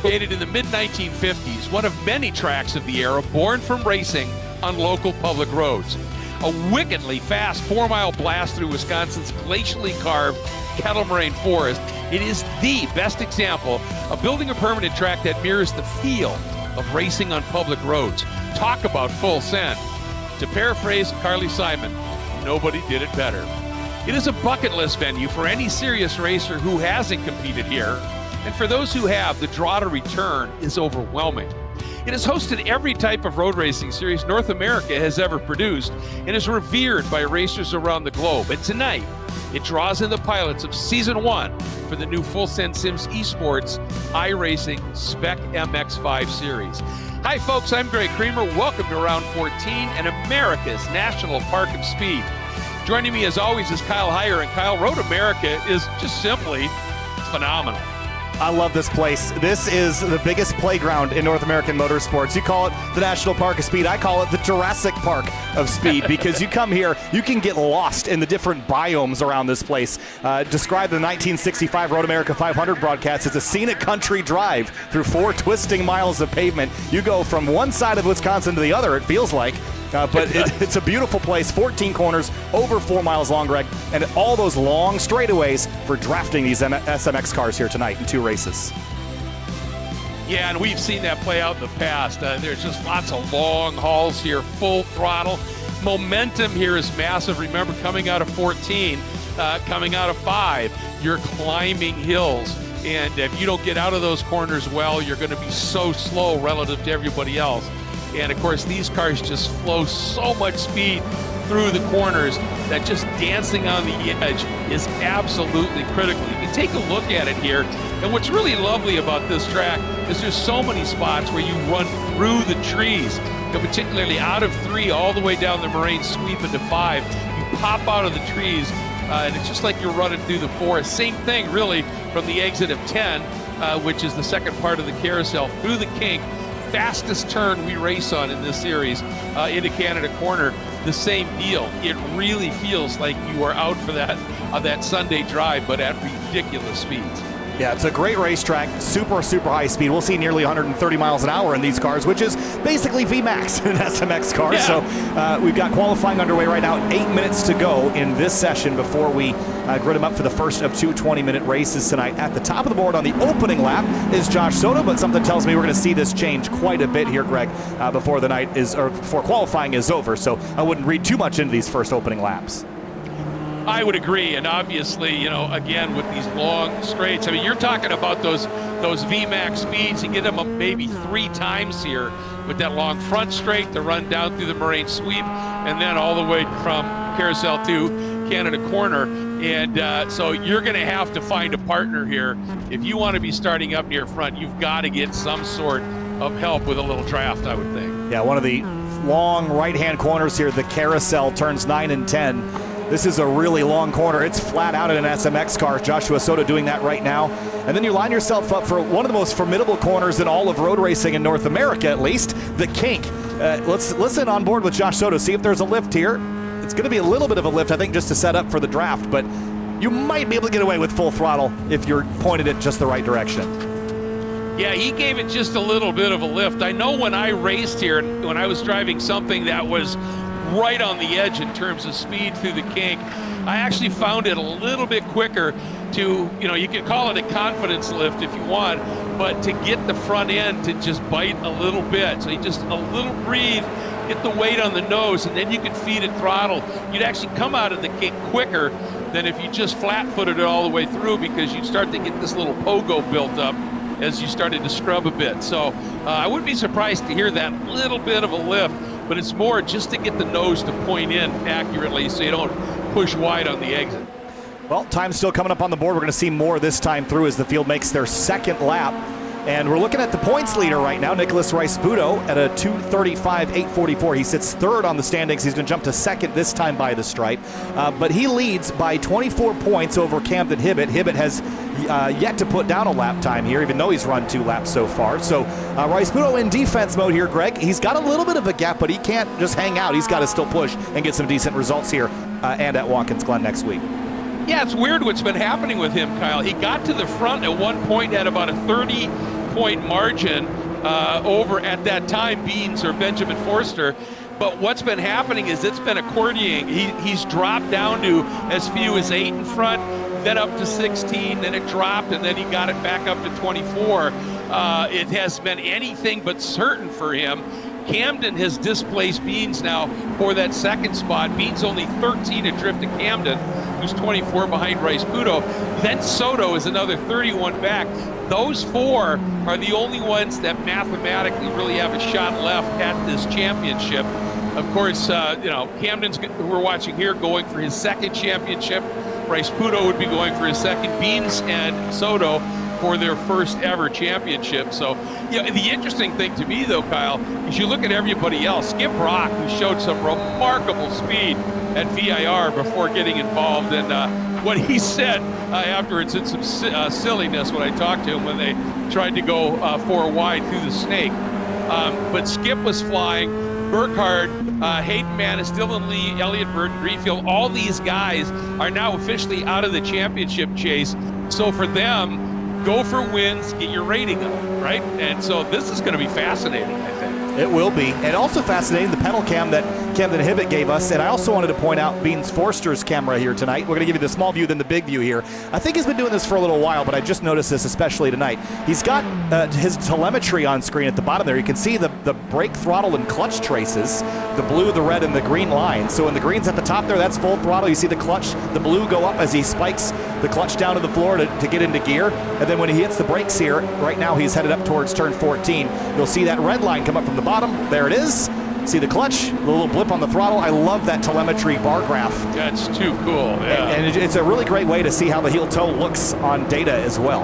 Created in the mid-1950s, one of many tracks of the era born from racing on local public roads. A wickedly fast 4-mile blast through Wisconsin's glacially carved Kettle Moraine Forest, it is the best example of building a permanent track that mirrors the feel of racing on public roads. Talk about full send. To paraphrase Carly Simon, nobody did it better. It is a bucket list venue for any serious racer who hasn't competed here. And for those who have, the draw to return is overwhelming. It has hosted every type of road racing series North America has ever produced and is revered by racers around the globe. And tonight, it draws in the pilots of Season 1 for the new Full Send Sims Esports iRacing Spec MX5 Series. Hi folks, I'm Greg Creamer. Welcome to Round 14 and America's National Park of Speed. Joining me as always is Kyle Heyer, and Kyle, Road America is just simply phenomenal. I love this place. This is the biggest playground in North American motorsports. You call it the National Park of Speed. I call it the Jurassic Park of Speed because you come here, you can get lost in the different biomes around this place. Describe the 1965 Road America 500 broadcast as a scenic country drive through 4 twisting miles of pavement. You go from one side of Wisconsin to the other, it feels like. But it's a beautiful place, 14 corners, over 4 miles long, Greg, and all those long straightaways for drafting these SMX cars here tonight in 2 races. Yeah, and we've seen that play out in the past. There's just lots of long hauls here, full throttle. Momentum here is massive. Remember, coming out of 14, coming out of 5, you're climbing hills. And if you don't get out of those corners well, you're going to be so slow relative to everybody else. And of course, these cars just flow so much speed through the corners that just dancing on the edge is absolutely critical. You can take a look at it here. And what's really lovely about this track is there's so many spots where you run through the trees, and particularly out of 3 all the way down the moraine sweep into 5. You pop out of the trees, and it's just like you're running through the forest. Same thing, really, from the exit of 10, which is the second part of the carousel, through the kink. Fastest turn we race on in this series into Canada Corner, the same deal. It really feels like you are out for that Sunday drive, but at ridiculous speeds. Yeah, it's a great racetrack, super high speed. We'll see nearly 130 miles an hour in these cars, which is basically VMAX in an SMX car. Yeah. So we've got qualifying underway right now. 8 minutes to go in this session before we grid them up for the first of 2 20-minute races tonight. At the top of the board on the opening lap is Josh Soto, but something tells me we're going to see this change quite a bit here, Greg, before before qualifying is over. So I wouldn't read too much into these first opening laps. I would agree, and obviously, you know, again, with these long straights, I mean, you're talking about those VMAX speeds. You get them up maybe 3 times here with that long front straight to run down through the moraine sweep, and then all the way from Carousel to Canada Corner. And so you're going to have to find a partner here. If you want to be starting up near front, you've got to get some sort of help with a little draft, I would think. Yeah, one of the long right-hand corners here, the Carousel, turns 9 and 10. This is a really long corner. It's flat out in an SMX car. Joshua Soto doing that right now. And then you line yourself up for one of the most formidable corners in all of road racing in North America, at least, the kink. Let's listen on board with Josh Soto, see if there's a lift here. It's going to be a little bit of a lift, I think, just to set up for the draft, but you might be able to get away with full throttle if you're pointed it just the right direction. Yeah, he gave it just a little bit of a lift. I know when I raced here, when I was driving something that was right on the edge in terms of speed through the kink, I actually found it a little bit quicker to, you know, you can call it a confidence lift if you want, but to get the front end to just bite a little bit. So you just a little breathe, get the weight on the nose, and then you can feed it throttle. You'd actually come out of the kink quicker than if you just flat-footed it all the way through, because you'd start to get this little pogo built up as you started to scrub a bit. So I wouldn't be surprised to hear that little bit of a lift, but it's more just to get the nose to point in accurately so you don't push wide on the exit. Well, time's still coming up on the board. We're going to see more this time through as the field makes their second lap. And we're looking at the points leader right now, Nicholas Rice-Budo, at a 2:35.844. He sits third on the standings. He's going to jump to second this time by the stripe. But he leads by 24 points over Camden Hibbett. Hibbett has yet to put down a lap time here, even though he's run 2 laps so far. So Rice-Budo in defense mode here, Greg. He's got a little bit of a gap, but he can't just hang out. He's got to still push and get some decent results here and at Watkins Glen next week. Yeah, it's weird what's been happening with him, Kyle. He got to the front at one point, had about a 30-point margin over at that time Beans or Benjamin Forster. But what's been happening is it's been accordioning. He's dropped down to as few as 8 in front, then up to 16, then it dropped, and then he got it back up to 24. It has been anything but certain for him. Camden has displaced Beans now for that second spot. Beans only 13 adrift to Camden, who's 24 behind Rice-Budo. Then Soto is another 31 back. Those 4 are the only ones that mathematically really have a shot left at this championship. Of course, Camden's, who we're watching here, going for his second championship. Rice-Budo would be going for his second. Beans and Soto for their first ever championship. So, the interesting thing to me, though, Kyle, is you look at everybody else. Skip Brock, who showed some remarkable speed at VIR before getting involved, and what he said afterwards, it's some silliness when I talked to him when they tried to go 4 wide through the snake. But Skip was flying. Burkhardt, Hayden Manis, Dylan Lee, Elliott Burton, Greenfield, all these guys are now officially out of the championship chase. So for them, go for wins, get your rating up, right? And so this is going to be fascinating, I think. It will be. And also fascinating, the pedal cam that Camden Hibbett gave us. And I also wanted to point out Beans Forster's camera here tonight. We're going to give you the small view, then the big view here. I think he's been doing this for a little while, but I just noticed this especially tonight. He's got his telemetry on screen at the bottom there. You can see the brake, throttle, and clutch traces, the blue, the red, and the green line. So when the green's at the top there, that's full throttle. You see the clutch, the blue go up as he spikes the clutch down to the floor to get into gear. And then when he hits the brakes here, right now he's headed up towards turn 14. You'll see that red line come up from the bottom. There it is. See the clutch, the little blip on the throttle. I love that telemetry bar graph. That's too cool. Yeah. And it's a really great way to see how the heel toe looks on data as well.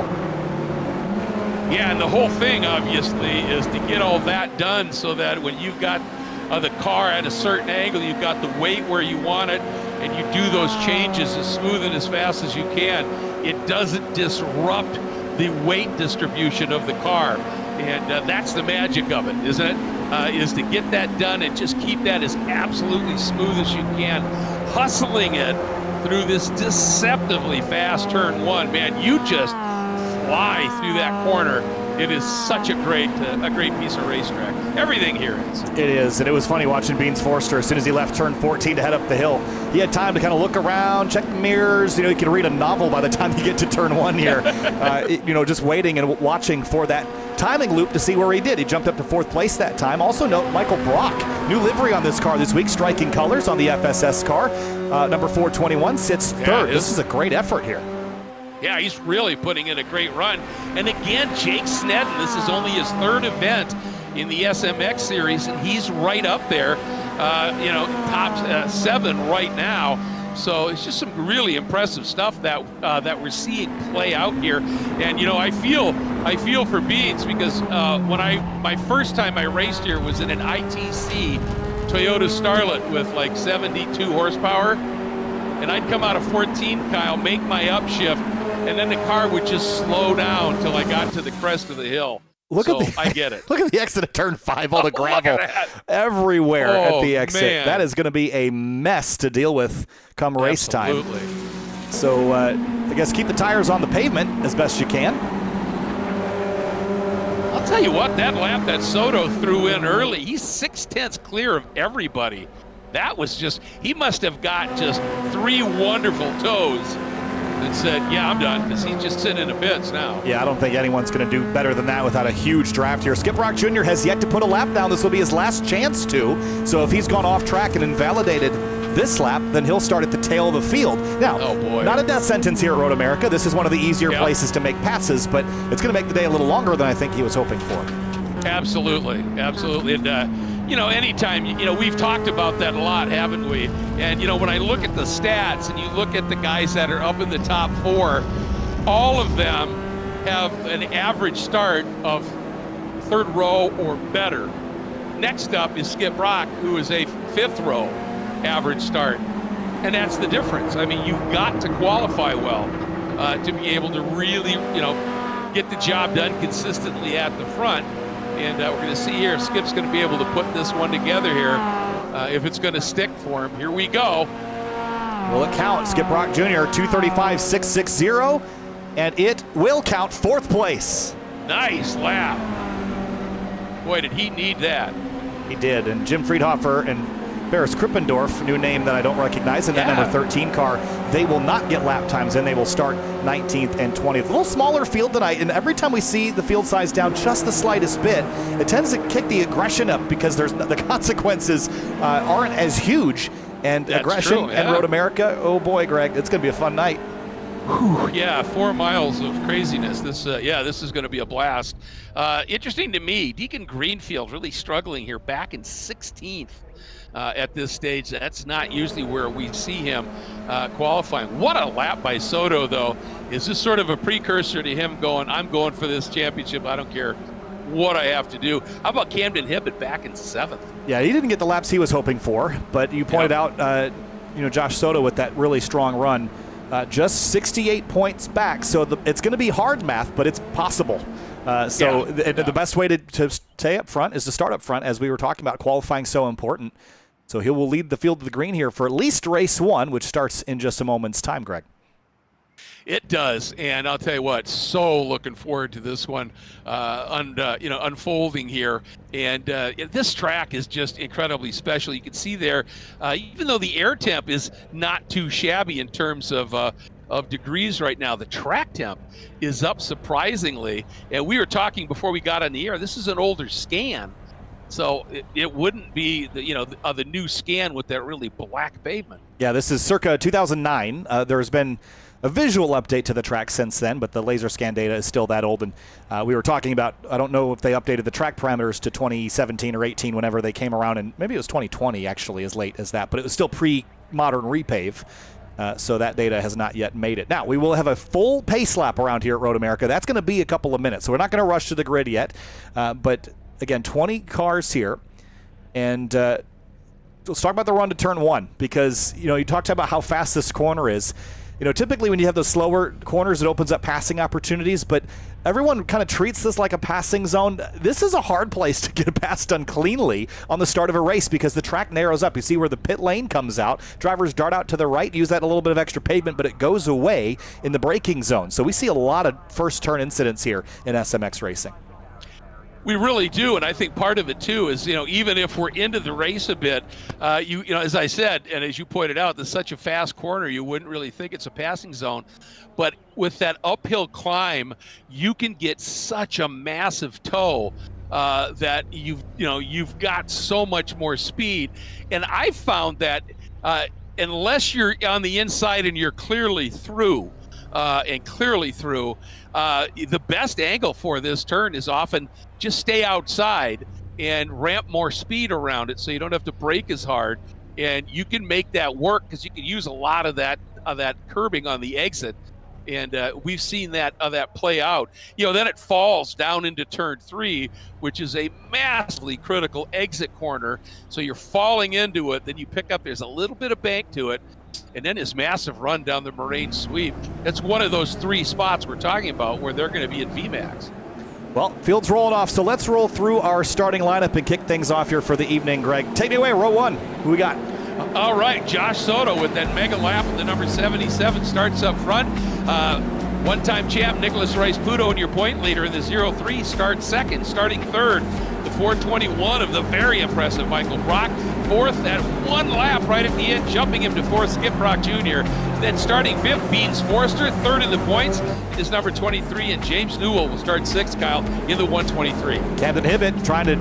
Yeah, and the whole thing, obviously, is to get all that done so that when you've got the car at a certain angle, you've got the weight where you want it, and you do those changes as smooth and as fast as you can. It doesn't disrupt the weight distribution of the car. And that's the magic of it, isn't it? Is to get that done and just keep that as absolutely smooth as you can, hustling it through this deceptively fast turn 1. Man, you just fly through that corner. It is such a great piece of racetrack. Everything here is. It is, and it was funny watching Beans Forster. As soon as he left turn 14 to head up the hill, he had time to kind of look around, check the mirrors. You can read a novel by the time you get to turn 1 here. Just waiting and watching for that timing loop to see where he did. He jumped up to 4th place that time. Also note Michael Brock, new livery on this car this week, striking colors on the FSS car. Number 421 sits 3rd. This is a great effort here. Yeah, he's really putting in a great run. And again, Jake Snedden, this is only his 3rd event in the SMX Series, and he's right up there, top 7 right now. So it's just some really impressive stuff that we're seeing play out here. And I feel for Beans because my first time I raced here was in an ITC Toyota Starlet with like 72 horsepower, and I'd come out of 14, Kyle, make my upshift, and then the car would just slow down till I got to the crest of the hill. I get it. Look at the exit of turn 5, all the gravel everywhere at the exit. Man. That is going to be a mess to deal with come race time. Absolutely. So I guess keep the tires on the pavement as best you can. I'll tell you what, that lap that Soto threw in early, he's 6/10 clear of everybody. That was he must have got just 3 wonderful toes and said, yeah, I'm done, because he's just sitting in the pits now. Yeah, I don't think anyone's going to do better than that without a huge draft here. Skip Brock Jr. has yet to put a lap down. This will be his last chance to. So if he's gone off track and invalidated this lap, then he'll start at the tail of the field. Now, not a death sentence here at Road America. This is one of the easier places to make passes, but it's going to make the day a little longer than I think he was hoping for. Absolutely. And, anytime, we've talked about that a lot, haven't we? And, when I look at the stats and you look at the guys that are up in the top 4, all of them have an average start of third row or better. Next up is Skip Brock, who is a 5th row average start. And that's the difference. I mean, you've got to qualify well to be able to really, get the job done consistently at the front. And we're going to see here if Skip's going to be able to put this one together here, if it's going to stick for him. Here we go. Will it count? Skip Brock Jr., 2:35.660, and it will count 4th place. Nice lap. Boy, did he need that. He did, and Jim Friedhofer and Ferris Krippendorf, new name that I don't recognize, in that number 13 car, they will not get lap times, and they will start 19th and 20th. A little smaller field tonight, and every time we see the field size down just the slightest bit, it tends to kick the aggression up because the consequences aren't as huge. And that's aggression true, and Road America, oh boy, Greg, it's going to be a fun night. Whew, yeah, 4 miles of craziness. This is going to be a blast. Interesting to me, Deacon Greenfield really struggling here, back in 16th at this stage. That's not usually where we see him qualifying. What a lap by Soto, though. Is this sort of a precursor to him going, I'm going for this championship, I don't care what I have to do? How about Camden Hibbett back in 7th? Yeah, he didn't get the laps he was hoping for, but you pointed out, Josh Soto with that really strong run. Just 68 points back, so it's going to be hard math, but it's possible. The best way to stay up front is to start up front, as we were talking about, qualifying so important. So he will lead the field to the green here for at least race 1, which starts in just a moment's time, Greg. It does, and I'll tell you what, so looking forward to this one unfolding here. And this track is just incredibly special. You can see there, even though the air temp is not too shabby in terms of degrees right now, the track temp is up surprisingly. And we were talking before we got on the air, this is an older scan. So it wouldn't be the new scan with that really black pavement. Yeah, this is circa 2009. There's been a visual update to the track since then, but the laser scan data is still that old. And we were talking about, I don't know if they updated the track parameters to 2017 or 18 whenever they came around, and maybe it was 2020 actually, as late as that, but it was still pre-modern repave. So that data has not yet made it. Now, we will have a full pace lap around here at Road America. That's going to be a couple of minutes, so we're not going to rush to the grid yet. But again, 20 cars here. And let's talk about the run to turn 1, because you talked about how fast this corner is. Typically when you have those slower corners, it opens up passing opportunities, but everyone kind of treats this like a passing zone. This is a hard place to get a pass done cleanly on the start of a race because the track narrows up. You see where the pit lane comes out. Drivers dart out to the right, use that a little bit of extra pavement, but it goes away in the braking zone. So we see a lot of first turn incidents here in SMX racing. We really do, and I think part of it too is, even if we're into the race a bit, as I said, and as you pointed out, there's such a fast corner, you wouldn't really think it's a passing zone. But with that uphill climb, you can get such a massive toe that you've got so much more speed. And I found that unless you're on the inside and you're clearly through, the best angle for this turn is often just stay outside and ramp more speed around it so you don't have to brake as hard, and you can make that work because you can use a lot of that curbing on the exit, and we've seen that play out. Then it falls down into turn 3, which is a massively critical exit corner, so you're falling into it, then you pick up, there's a little bit of bank to it, and then this massive run down the Moraine sweep. That's one of those 3 spots we're talking about where they're going to be at VMAX. Well, field's rolling off, so let's roll through our starting lineup and kick things off here for the evening. Greg, take me away, row 1. Who we got? All right, Josh Soto with that mega lap with the number 77 starts up front. One-time champ Nicholas Rice Pluto in your point leader in the 03 starts second, starting third. The 421 of the very impressive Michael Brock. Fourth at 1 lap right at the end, jumping him to 4th, Skip Brock Jr. Then starting 5th, Beans Forrester. Third in the points is number 23, and James Newell will start 6th, Kyle, in the 123. Camden Hibbett trying to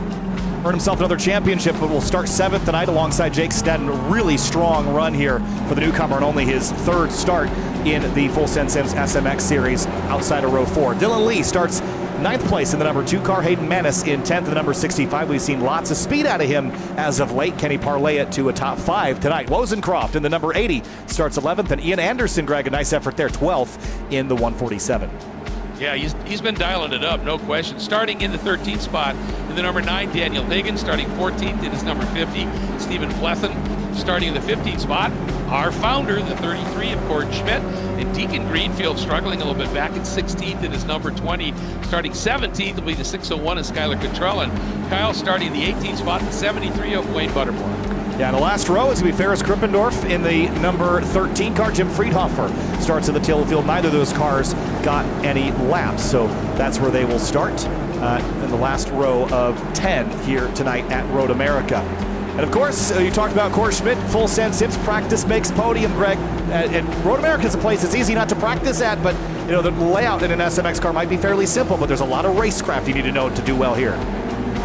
earn himself another championship, but will start 7th tonight alongside Jake Sneddon. A really strong run here for the newcomer and only his 3rd start in the Full Send Sims SMX Series outside of row 4. Dylan Lee starts 9th place in the number 2 car. Hayden Manis in 10th in the number 65. We've seen lots of speed out of him as of late. Can he parlay it to a top 5 tonight? Wozencroft in the number 80 starts 11th, and Ian Anderson, Greg, a nice effort there, 12th in the 147. Yeah, he's been dialing it up, no question. Starting in the 13th spot in the number 9, Daniel Higgins. Starting 14th in his number 50, Stephen Plethen. Starting in the 15th spot, our founder, the 33 of Cord Schmidt. And Deacon Greenfield struggling a little bit back at 16th in his number 20. Starting 17th will be the 601 of Skylar Cottrell. And Kyle starting the 18th spot, the 73 of Wayne Buttermore. Yeah, in the last row is going to be Ferris Krippendorf in the number 13 car. Jim Friedhofer starts in the tail of the field. Neither of those cars got any laps, so that's where they will start in the last row of 10 here tonight at Road America. And of course, you talked about Cord Schmidt, Full Send Sims, practice makes podium, Greg. And Road America is a place it's easy not to practice at, but you know the layout in an SMX car might be fairly simple, but there's a lot of racecraft you need to know to do well here.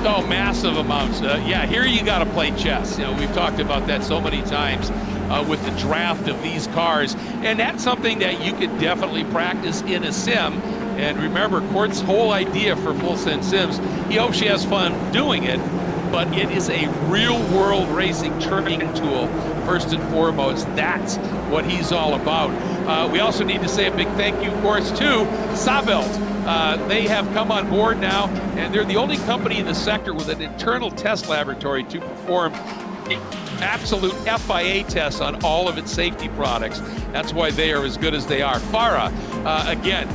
Oh, massive amounts. Yeah, here you got to play chess. You know, we've talked about that so many times with the draft of these cars, and that's something that you could definitely practice in a sim. And remember, Cord's whole idea for Full Send Sims, he hopes she has fun doing it, but it is a real-world racing training tool, first and foremost. That's what he's all about. We also need to say a big thank you, of course, to Sabelt. They have come on board now, and they're the only company in the sector with an internal test laboratory to perform absolute FIA tests on all of its safety products. That's why they are as good as they are. Farah, again,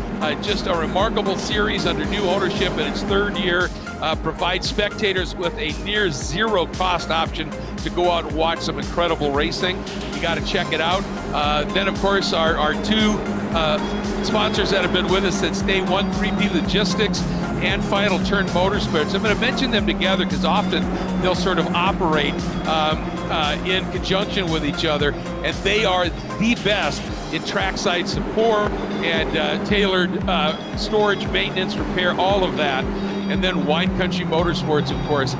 just a remarkable series under new ownership in its 3rd year. Provides spectators with a near zero cost option to go out and watch some incredible racing. You got to check it out. Then, of course, our 2 sponsors that have been with us since day 1, 3P Logistics and Final Turn Motorsports. I'm going to mention them together because often they'll sort of operate in conjunction with each other, and they are the best in trackside support and tailored storage, maintenance, repair, all of that. And then Wine Country Motorsports, of course.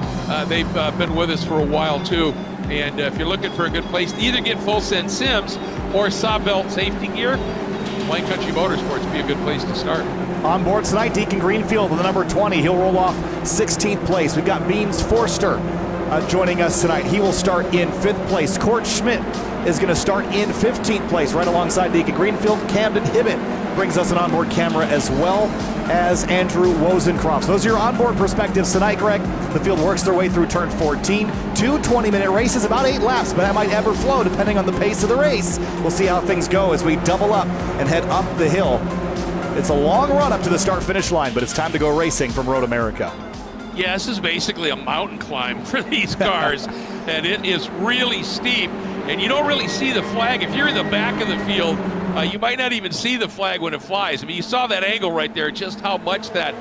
They've been with us for a while, too. And if you're looking for a good place to either get Full Send Sims or Sawbelt safety gear, Wine Country Motorsports would be a good place to start. On board tonight, Deacon Greenfield with the number 20. He'll roll off 16th place. We've got Beans Forster joining us tonight. He will start in 5th place. Cord Schmidt is going to start in 15th place, right alongside Deacon Greenfield. Camden Hibbett brings us an onboard camera as well as Andrew Wozencroft. So those are your onboard perspectives tonight, Greg. The field works their way through turn 14. 2 20-minute races, about 8 laps, but that might ebb or flow depending on the pace of the race. We'll see how things go as we double up and head up the hill. It's a long run up to the start-finish line, but it's time to go racing from Road America. Yeah, this is basically a mountain climb for these cars, and it is really steep, and you don't really see the flag. If you're in the back of the field, you might not even see the flag when it flies. I mean, you saw that angle right there, just how much that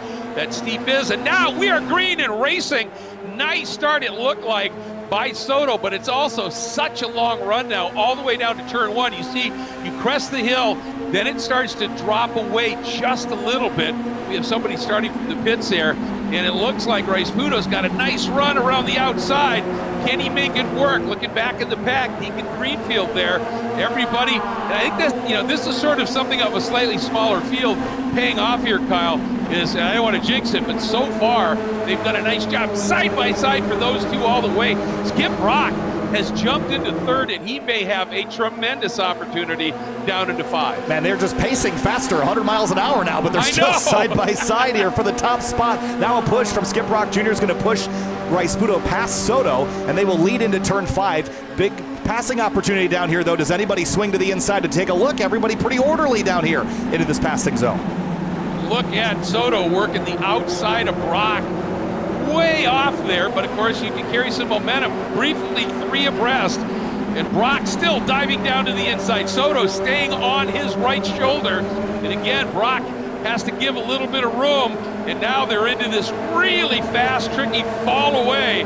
steep is. And now we are green and racing. Nice start, it looked like, by Soto, but it's also such a long run now, all the way down to turn 1. You see, you crest the hill, then it starts to drop away just a little bit. We have somebody starting from the pits there, and it looks like Rice Pudo's got a nice run around the outside. Can he make it work? Looking back in the pack, Deacon Greenfield there. Everybody, and I think that, you know, this is sort of something of a slightly smaller field paying off here, Kyle, is, and I don't want to jinx it, but so far they've done a nice job side by side for those 2 all the way. Skip Brock has jumped into 3rd, and he may have a tremendous opportunity down into 5. Man, they're just pacing faster, 100 miles an hour now, but they're still side by side here for the top spot. Now a push from Skip Brock Jr. is going to push Rice Pudo past Soto, and they will lead into turn 5. Big passing opportunity down here, though. Does anybody swing to the inside to take a look? Everybody pretty orderly down here into this passing zone. Look at Soto working the outside of Brock. Way off there, but of course you can carry some momentum. Briefly 3 abreast, and Brock still diving down to the inside. Soto staying on his right shoulder, and again Brock has to give a little bit of room, and now they're into this really fast, tricky fall away.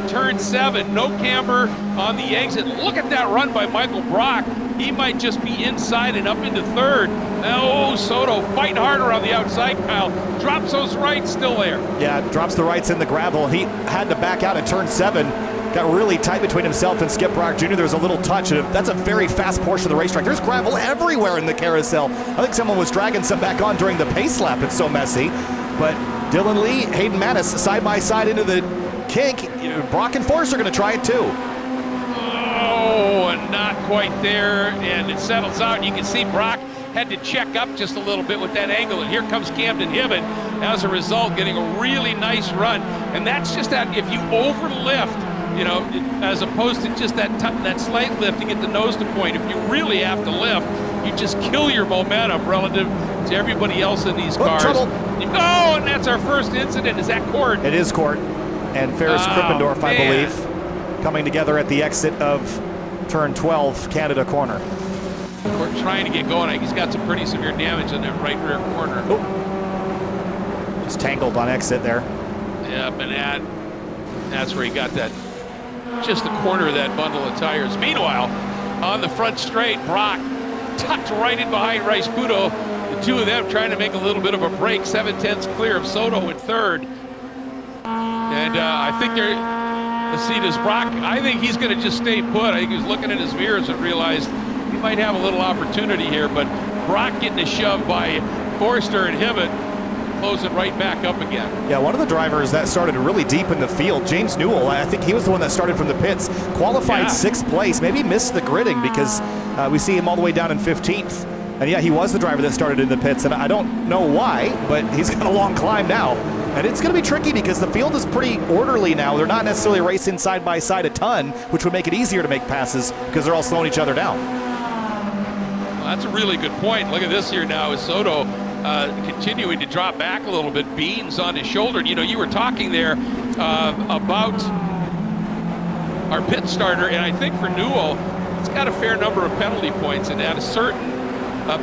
Turn 7, no camber on the exit. Look at that run by Michael Brock. He might just be inside and up into 3rd. Oh, Soto fighting harder on the outside, Kyle. Drops those rights, still there. Yeah, drops the rights in the gravel. He had to back out at turn 7. Got really tight between himself and Skip Brock Jr. There's a little touch. That's a very fast portion of the racetrack. There's gravel everywhere in the carousel. I think someone was dragging some back on during the pace lap. It's so messy. But Dylan Lee, Hayden Mattis, side by side into the kink. Brock and Forrest are going to try it too. Oh, and not quite there. And it settles out. You can see Brock had to check up just a little bit with that angle. And here comes Camden Hibbett, as a result, getting a really nice run. And that's just that if you overlift, as opposed to just that slight lift to get the nose to point. If you really have to lift, you just kill your momentum relative to everybody else in these cars. Trouble. Oh, and that's our first incident. Is that Court? It is Court. And Ferris Krippendorf, I believe, coming together at the exit of turn 12, Canada corner. Court trying to get going. He's got some pretty severe damage in that right rear corner. Oh. Just tangled on exit there. Yeah, and that's where he got that. Just the corner of that bundle of tires. Meanwhile, on the front straight, Brock tucked right in behind Rice Puto. The two of them trying to make a little bit of a break. 7/10 clear of Soto in 3rd. And I think let's see, does Brock, I think he's going to just stay put. I think he was looking at his mirrors and realized he might have a little opportunity here. But Brock getting a shove by Forrester and Hibbett, closing right back up again. Yeah, one of the drivers that started really deep in the field, James Newell, I think he was the one that started from the pits, qualified 6th place, maybe missed the gridding because we see him all the way down in 15th. And yeah, he was the driver that started in the pits, and I don't know why, but he's got a long climb now. And it's going to be tricky because the field is pretty orderly now. They're not necessarily racing side by side a ton, which would make it easier to make passes because they're all slowing each other down. Well, that's a really good point. Look at this here now as Soto continuing to drop back a little bit, beans on his shoulder. You were talking there about our pit starter, and I think for Newell, it's got a fair number of penalty points, and at a certain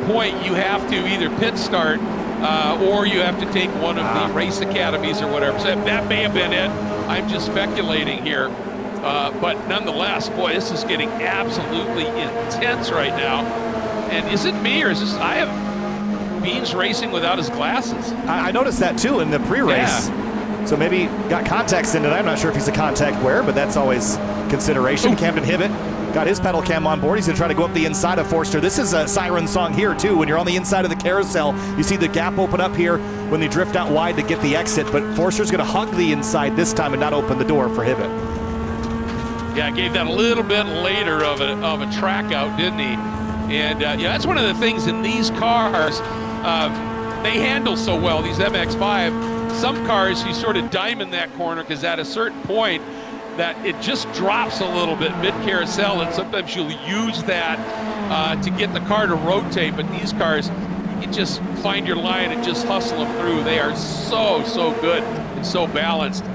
point, you have to either pit start or you have to take one of the race academies or whatever. So that may have been it. I'm just speculating here. But nonetheless, boy, this is getting absolutely intense right now. And is it me or is this, I have Beans racing without his glasses. I noticed that too in the pre-race. Yeah. So maybe got contacts in it. I'm not sure if he's a contact wearer, but that's always consideration. Ooh. Camden Hibbett got his pedal cam on board. He's going to try to go up the inside of Forster. This is a siren song here too. When you're on the inside of the carousel, you see the gap open up here when they drift out wide to get the exit. But Forster's going to hug the inside this time and not open the door for Hibbett. Yeah, gave that a little bit later of a track out, didn't he? And yeah, that's one of the things in these cars. They handle so well, these MX-5. Some cars, you sort of diamond that corner because at a certain point that it just drops a little bit mid-carousel, and sometimes you'll use that to get the car to rotate. But these cars, you just find your line and just hustle them through. They are so good and so balanced.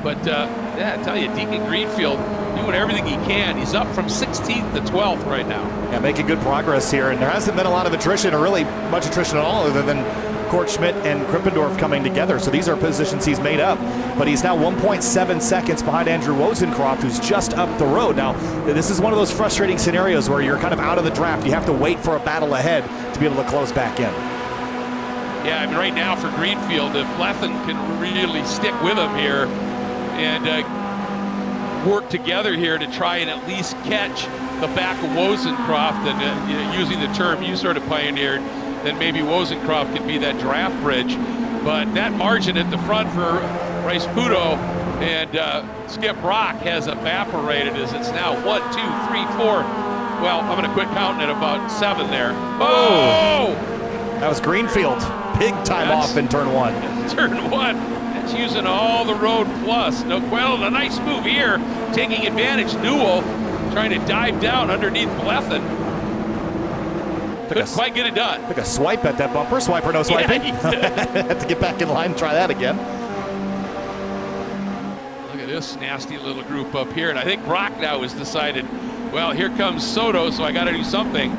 But yeah, I tell you, Deacon Greenfield doing everything he can. He's up from 16th to 12th right now. Yeah, making good progress here. And there hasn't been a lot of attrition, or really much attrition at all, other than Kort Schmidt and Krippendorf coming together. So these are positions he's made up. But he's now 1.7 seconds behind Andrew Wozencroft, who's just up the road. Now, this is one of those frustrating scenarios where you're kind of out of the draft. You have to wait for a battle ahead to be able to close back in. Yeah, I mean, right now for Greenfield, if Lethen can really stick with him here and work together here to try and at least catch the back of Wozencroft, and using the term you sort of pioneered, then maybe Wozencroft could be that draft bridge. But that margin at the front for Rice Puto and Skip Brock has evaporated as it's now 1, 2, 3, 4. Well, I'm going to quit counting at about 7 there. Oh! That was Greenfield. Big time off in turn 1. Turn 1. That's using all the road plus. No, well, a nice move here, taking advantage. Newell trying to dive down underneath Lethen. Couldn't quite get it done. Took a swipe at that bumper. Swiper, no swiping. Yeah, have to get back in line and try that again. Look at this nasty little group up here. And I think Brock now has decided, well, here comes Soto, so I got to do something.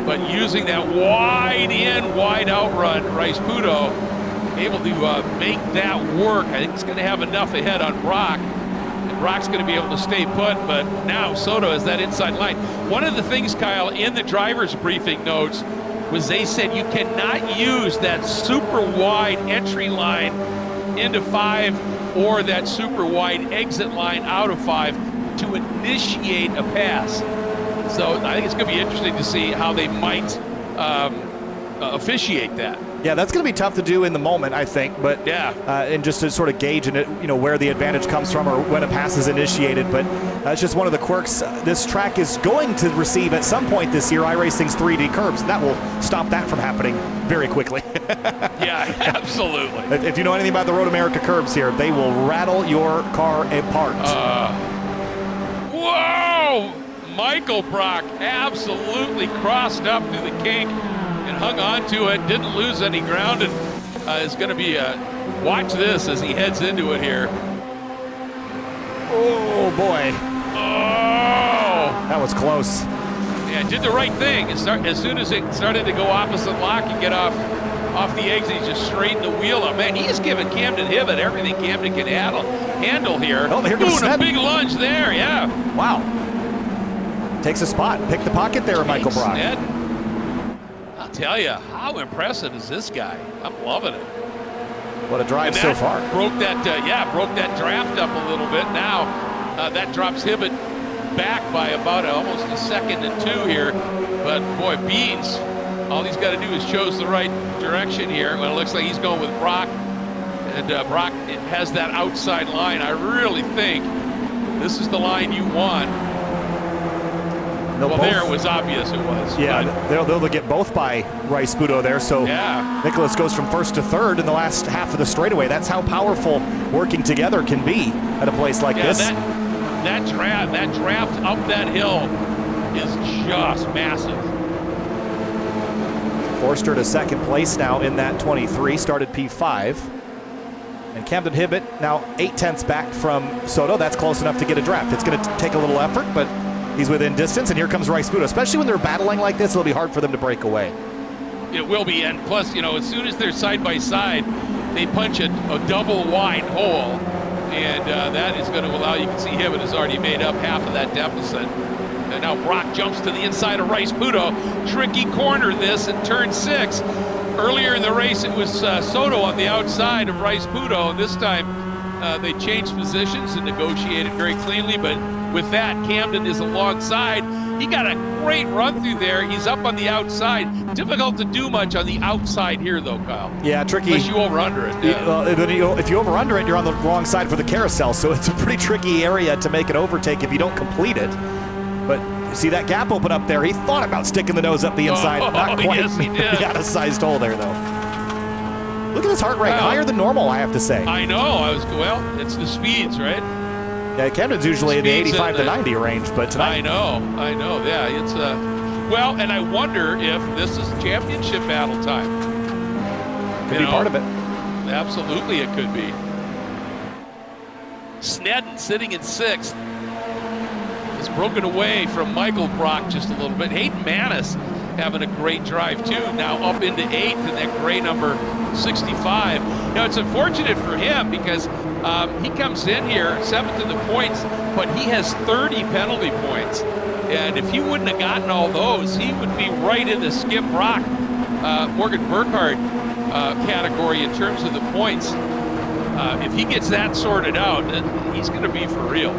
but using that wide in, wide out run, Rice Pudo able to make that work. I think he's going to have enough ahead on Brock. And Brock's going to be able to stay put, but now Soto has that inside line. One of the things, Kyle, in the driver's briefing notes was they said you cannot use that super wide entry line into 5 or that super wide exit line out of 5 to initiate a pass. So I think it's going to be interesting to see how they might officiate that. Yeah, that's going to be tough to do in the moment, I think. But yeah, and just to sort of gauge where the advantage comes from or when a pass is initiated. But it's just one of the quirks. This track is going to receive at some point this year iRacing's 3D curbs. That will stop that from happening very quickly. Yeah, absolutely. If you know anything about the Road America curbs here, they will rattle your car apart. Whoa! Michael Brock absolutely crossed up through the kink and hung on to it, didn't lose any ground, and is going to be watch this as he heads into it here. Oh boy. Oh! That was close. Yeah, did the right thing. As soon as it started to go opposite lock and get off the exit, he just straightened the wheel up. Man, he's giving Camden Hibbett everything Camden can handle here. Oh, here goes a big lunge there, yeah. Wow. Takes a spot. Pick the pocket there, Michael Brock. Ned. I'll tell you, how impressive is this guy? I'm loving it. What a drive so far. Broke that draft up a little bit. Now that drops Hibbett back by about almost a second and 2 here. But boy, Beans, all he's got to do is chose the right direction here. Well, it looks like he's going with Brock, and Brock has that outside line. I really think this is the line you want. There it was obvious it was. Yeah, they'll get both by Rice Pudo there. So yeah. Nicholas goes from 1st to 3rd in the last half of the straightaway. That's how powerful working together can be at a place like this. That draft up that hill is just massive. Forster to 2nd place now in that 23, started P5. And Camden Hibbett now 8/10 back from Soto. That's close enough to get a draft. It's going to take a little effort, but he's within distance, and here comes Rice Pudo. Especially when they're battling like this, it'll be hard for them to break away. It will be, and plus, as soon as they're side by side, they punch a double wide hole, and that is going to allow, you can see Hibbett has already made up half of that deficit. And now Brock jumps to the inside of Rice Pudo. Tricky corner this in turn 6. Earlier in the race, it was Soto on the outside of Rice Pudo, and this time they changed positions and negotiated very cleanly, but with that, Camden is alongside. He got a great run through there. He's up on the outside. Difficult to do much on the outside here, though, Kyle. Yeah, tricky. Unless you over-under it. Yeah. If you over-under it, you're on the wrong side for the carousel, so it's a pretty tricky area to make an overtake if you don't complete it. But you see that gap open up there. He thought about sticking the nose up the inside. Not quite. Yes, he did. He got a sized hole there, though. Look at his heart rate. Higher than normal, I have to say. I know. It's the speeds, right? Yeah, Camden's usually in the 85 to 90 range, but tonight. I know. Yeah, it's well, and I wonder if this is championship battle time. Could be part of it. Absolutely, it could be. Snedden sitting in 6th is broken away from Michael Brock just a little bit. Hayden Manis having a great drive too, now up into 8th in that gray number 65. Now it's unfortunate for him because he comes in here 7th in the points, but he has 30 penalty points. And if he wouldn't have gotten all those, he would be right in the Skip Brock, Morgan Burkhardt category in terms of the points. If he gets that sorted out, he's going to be for real.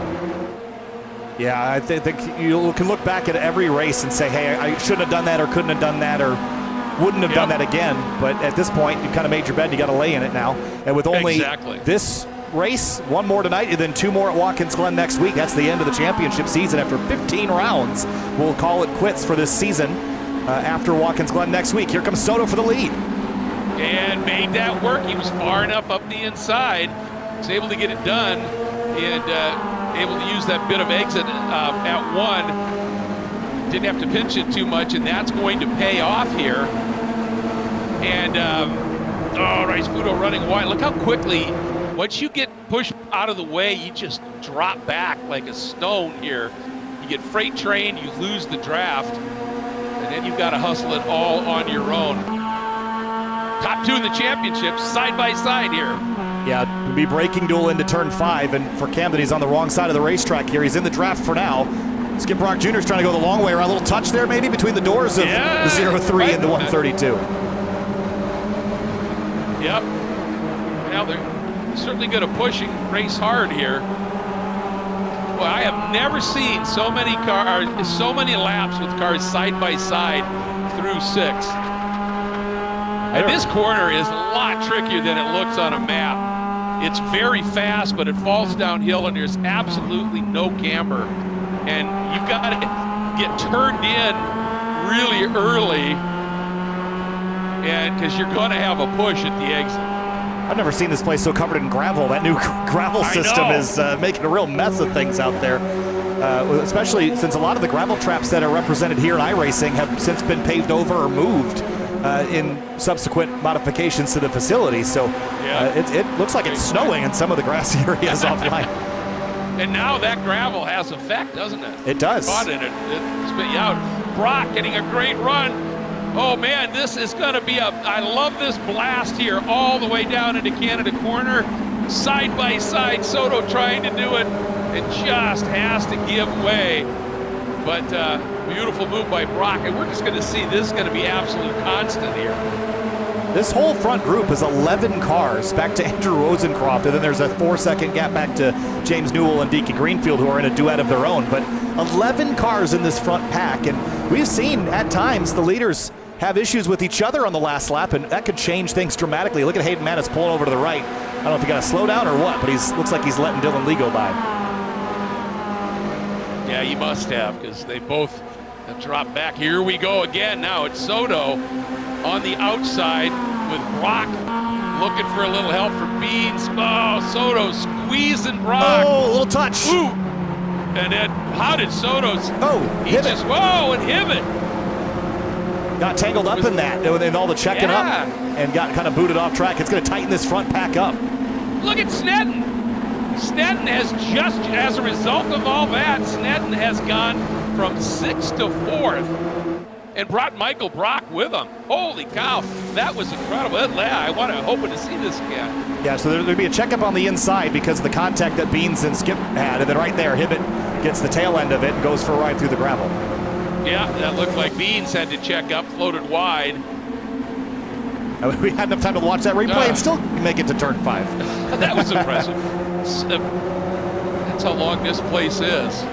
Yeah, I think you can look back at every race and say, hey, I shouldn't have done that or couldn't have done that or wouldn't have done that again. But at this point, you've kind of made your bed and you got to lay in it now. And with only this race, one more tonight, and then 2 more at Watkins Glen next week, that's the end of the championship season. After 15 rounds, we'll call it quits for this season after Watkins Glen next week. Here comes Soto for the lead. And made that work. He was far enough up the inside. Was able to get it done and able to use that bit of exit at 1. Didn't have to pinch it too much, and that's going to pay off here. And Rice Pudo running wide. Look how quickly, once you get pushed out of the way, you just drop back like a stone here. You get freight trained, you lose the draft. And And then you've got to hustle it all on your own. Top two in the championship, side by side here. Yeah, it'll be breaking duel into turn 5, and for Camden, he's on the wrong side of the racetrack here. He's in the draft for now. Skip Brock Jr. is trying to go the long way around. A little touch there maybe between the doors of the 03 and the 132. Yep. Now they're certainly going to push and race hard here. Well, I have never seen so many laps with cars side by side through 6. And this corner is a lot trickier than it looks on a map. It's very fast, but it falls downhill, and there's absolutely no camber. And you've got to get turned in really early, and because you're going to have a push at the exit. I've never seen this place so covered in gravel. That new gravel system is making a real mess of things out there, especially since a lot of the gravel traps that are represented here in iRacing have since been paved over or moved in subsequent modifications to the facility. So it looks like it's snowing in some of the grassy areas offline. And now that gravel has effect, doesn't it? It does. Caught in it. It spit you out. Brock getting a great run. Oh man, this is going to be I love this blast here all the way down into Canada Corner. Side by side, Soto trying to do it and just has to give way. But beautiful move by Brock, and we're just going to see this is going to be absolute constant here. This whole front group is 11 cars back to Andrew Rosencroft, and then there's a 4-second gap back to James Newell and Deacon Greenfield, who are in a duet of their own. But 11 cars in this front pack, and we've seen at times the leaders have issues with each other on the last lap, and that could change things dramatically. Look at Hayden Manis pulling over to the right. I don't know if he got a slow down or what, but looks like he's letting Dylan Lee go by. Yeah, he must have, because they both have dropped back. Here we go again. Now it's Soto on the outside with Brock looking for a little help from Beans. Oh, Soto squeezing Brock. Oh, a little touch. Ooh. And then how did Soto? He just, and Hibbett. Got tangled up in that and all the checking up and got kind of booted off track. It's going to tighten this front pack up. Look at Snedden. Snedden has just, as a result of all that, Snedden has gone from 6th to 4th and brought Michael Brock with him. Holy cow, that was incredible. I want to hoping to see this again. Yeah, so there'll be a checkup on the inside because of the contact that Beans and Skip had, and then right there, Hibbett gets the tail end of it and goes for a ride through the gravel. Yeah, that looked like Beans had to check up, floated wide. We had enough time to watch that replay and still make it to turn 5. That was impressive. That's how long this place is.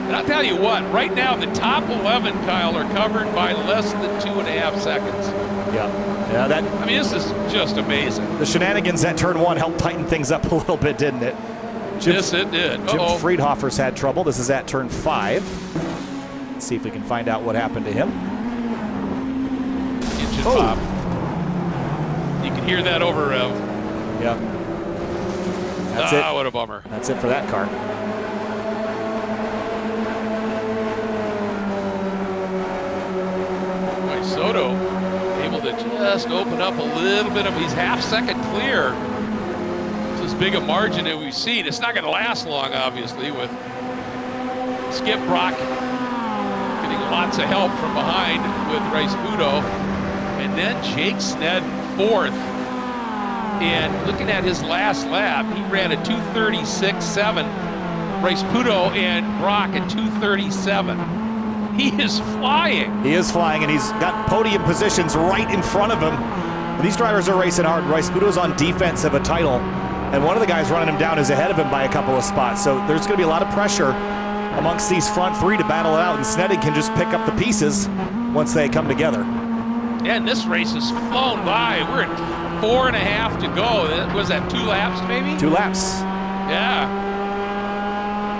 And I'll tell you what, right now the top 11, Kyle, are covered by less than 2.5 seconds. Yeah, I mean, this is just amazing. The shenanigans at turn 1 helped tighten things up a little bit, didn't it? Yes, it did. Jim Friedhofer's had trouble. This is at turn 5. Let's see if we can find out what happened to him. Engine pop. You can hear that over rev. Yeah. That's it. What a bummer. That's it for that car. Soto able to just open up a little bit of, he's half-second clear. It's as big a margin that we've seen. It's not going to last long, obviously, with Skip Brock getting lots of help from behind with Rice Pudo. And then Jake Snedden 4th. And looking at his last lap, he ran a 2:36.7. Rice Pudo and Brock at 2:37. He is flying. He is flying, and he's got podium positions right in front of him. These drivers are racing hard. Rice Pudo's on defense of a title, and one of the guys running him down is ahead of him by a couple of spots. So there's going to be a lot of pressure amongst these front 3 to battle it out, and Snedden can just pick up the pieces once they come together. And this race has flown by. We're at 4.5 to go. Was that 2 laps, maybe? 2 laps. Yeah.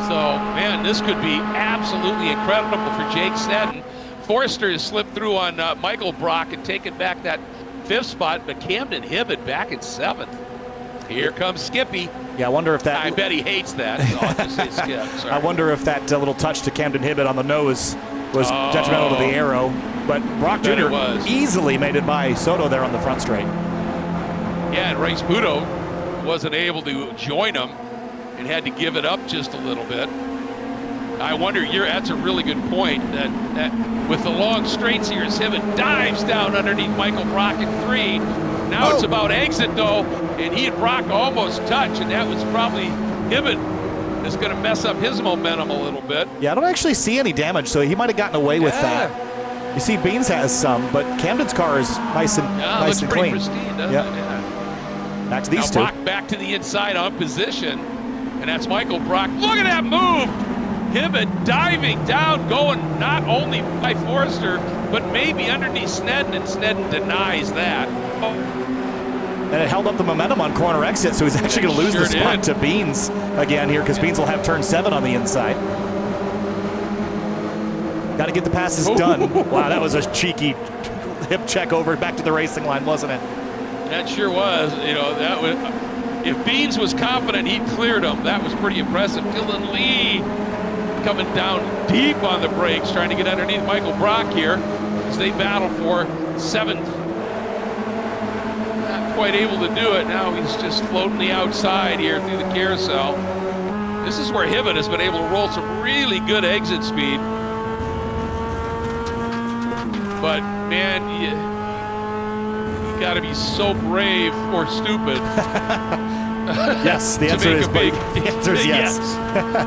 So, man, this could be absolutely incredible for Jake Snedden. Forrester has slipped through on Michael Brock and taken back that 5th spot, but Camden Hibbett back in 7th. Here comes Skippy. Yeah, I wonder if that... I bet he hates that, so I'll just say Skip. Sorry. I wonder if that little touch to Camden Hibbett on the nose was detrimental to the aero. But Brock Jr. easily made it by Soto there on the front straight. Yeah, and Rice Pudo wasn't able to join him and had to give it up just a little bit. I wonder, that's a really good point, that with the long straights here, as Hibbett dives down underneath Michael Brock in 3. Now it's about exit, though, and he and Brock almost touch, and that was probably Hibbett is going to mess up his momentum a little bit. Yeah, I don't actually see any damage, so he might have gotten away with that. You see Beans has some, but Camden's car is nice and nice and clean. Pristine, doesn't it? Yeah. Back to these now two. Brock back to the inside on position, and that's Michael Brock. Look at that move! Hibbett diving down, going not only by Forrester, but maybe underneath Snedden, and Snedden denies that. And it held up the momentum on corner exit, so he's actually going to lose the spot to Beans again here, because Beans will have turn 7 on the inside. Got to get the passes done. Wow, that was a cheeky hip check over back to the racing line, wasn't it? That sure was. You know, that was. If Beans was confident he'd cleared him, that was pretty impressive. Dylan Lee coming down deep on the brakes, trying to get underneath Michael Brock here as they battle for 7th. Quite able to do it. Now he's just floating the outside here through the carousel. This is where Hibbett has been able to roll some really good exit speed. But man, you got to be so brave or stupid. Yes, the answer is yes.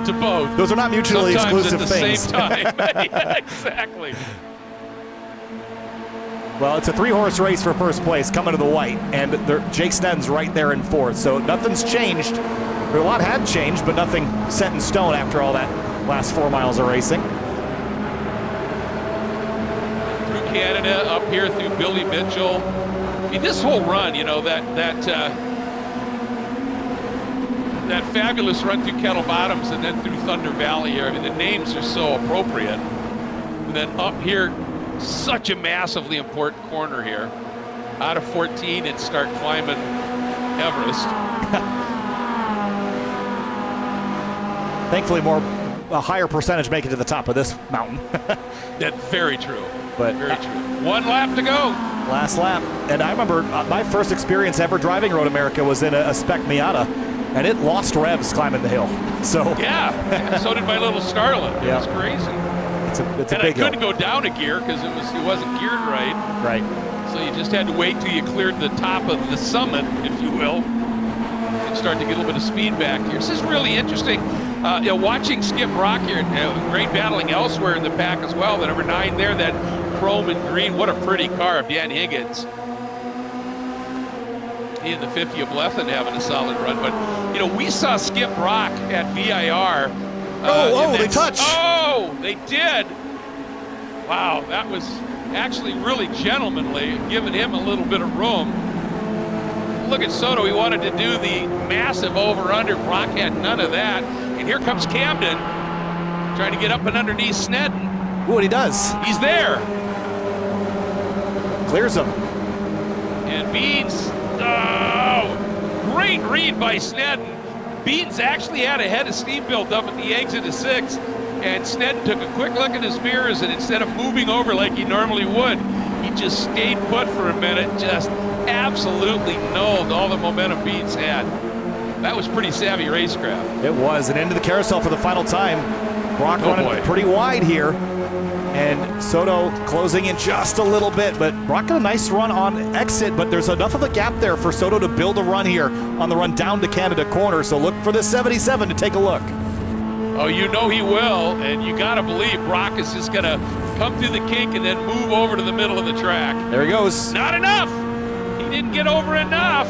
To both. Those are not mutually exclusive things. Sometimes at the same time. Yeah, exactly. Well, it's a 3-horse race for first place coming to the white, and Jake Snedden's right there in 4th, so nothing's changed. A lot had changed, but nothing set in stone after all that last 4 miles of racing. Through Canada, up here through Billy Mitchell. I mean, this whole run, you know, that fabulous run through Kettle Bottoms and then through Thunder Valley here. I mean, the names are so appropriate. And then up here, such a massively important corner here. Out of 14 and start climbing Everest. Thankfully, a higher percentage make it to the top of this mountain. That's very true. But very true. 1 lap to go. Last lap. And I remember my first experience ever driving Road America was in a Spec Miata, and it lost revs climbing the hill. So yeah, so did my little Starlet. It was crazy. It's and a big I couldn't go down a gear because it wasn't geared right. Right. So you just had to wait till you cleared the top of the summit, if you will, and start to get a little bit of speed back here. This is really interesting. You know, watching Skip Brock here, great battling elsewhere in the pack as well. The number 9 there, that chrome and green. What a pretty car of Dan Higgins. He and the 50 of Blethen having a solid run. But, you know, we saw Skip Brock at VIR. They touched. Oh, they did. Wow, that was actually really gentlemanly, giving him a little bit of room. Look at Soto. He wanted to do the massive over-under. Brock had none of that. And here comes Camden trying to get up and underneath Snedden. Ooh, and he does. He's there. Clears him. And Beans, great read by Snedden. Beans actually had a head of steam built up at the exit of 6, and Snedden took a quick look at his mirrors, and instead of moving over like he normally would, he just stayed put for a minute, just absolutely nulled all the momentum Beans had. That was pretty savvy racecraft. It was, and into the carousel for the final time. Brock running pretty wide here, and Soto closing in just a little bit, but Brock got a nice run on exit, but there's enough of a gap there for Soto to build a run here on the run down to Canada corner, so look for this 77 to take a look. Oh, you know he will, and you got to believe Brock is just going to come through the kink and then move over to the middle of the track. There he goes. Not enough. He didn't get over enough.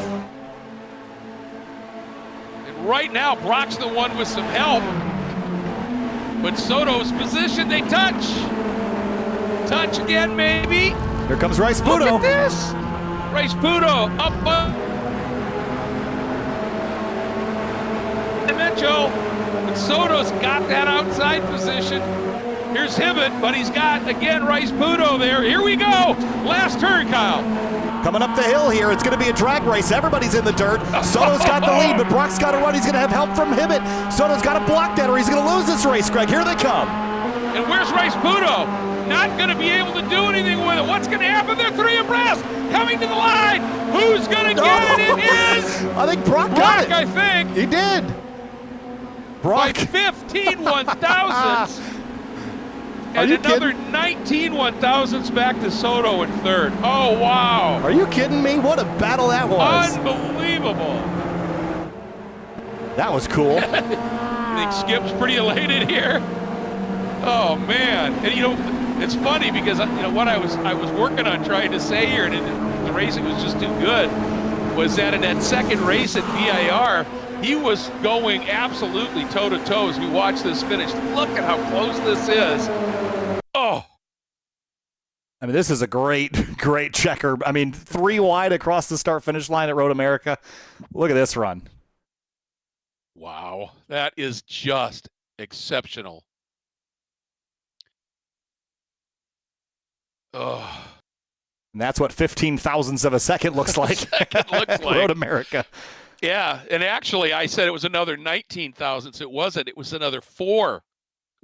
And right now, Brock's the one with some help. But Soto's position, they touch. Touch again, maybe. Here comes Rice Puto. Look at this. Rice Puto up Mitchell. And Soto's got that outside position. Here's Hibbett, but he's got, again, Rice Puto there. Here we go. Last turn, Kyle. Coming up the hill here, it's going to be a drag race. Everybody's in the dirt. Soto's got the lead, but Brock's got to run. He's going to have help from Hibbett. Soto's got to block that, or he's going to lose this race, Greg. Here they come. And where's Rice Puto? Not going to be able to do anything with it. What's going to happen? They're 3 abreast. Coming to the line. Who's going to get it? It is I think Brock got it. I think. He did. Brock. by 15 1,000ths. And another 19 1,000ths back to Soto in third. Oh, wow. Are you kidding me? What a battle that was. Unbelievable. That was cool. I think Skip's pretty elated here. Oh, man. And, you know, it's funny because, you know, what I was working on trying to say here, and the racing was just too good, was that in that second race at VIR, he was going absolutely toe-to-toe as we watch this finish. Look at how close this is. Oh. I mean, this is a great checker. I mean, 3 wide across the start-finish line at Road America. Look at this run. Wow. That is just exceptional. Oh. And that's what 15 thousandths of a second looks like. Road America. Yeah, and actually I said it was another 19 thousandths. It wasn't. It was another 4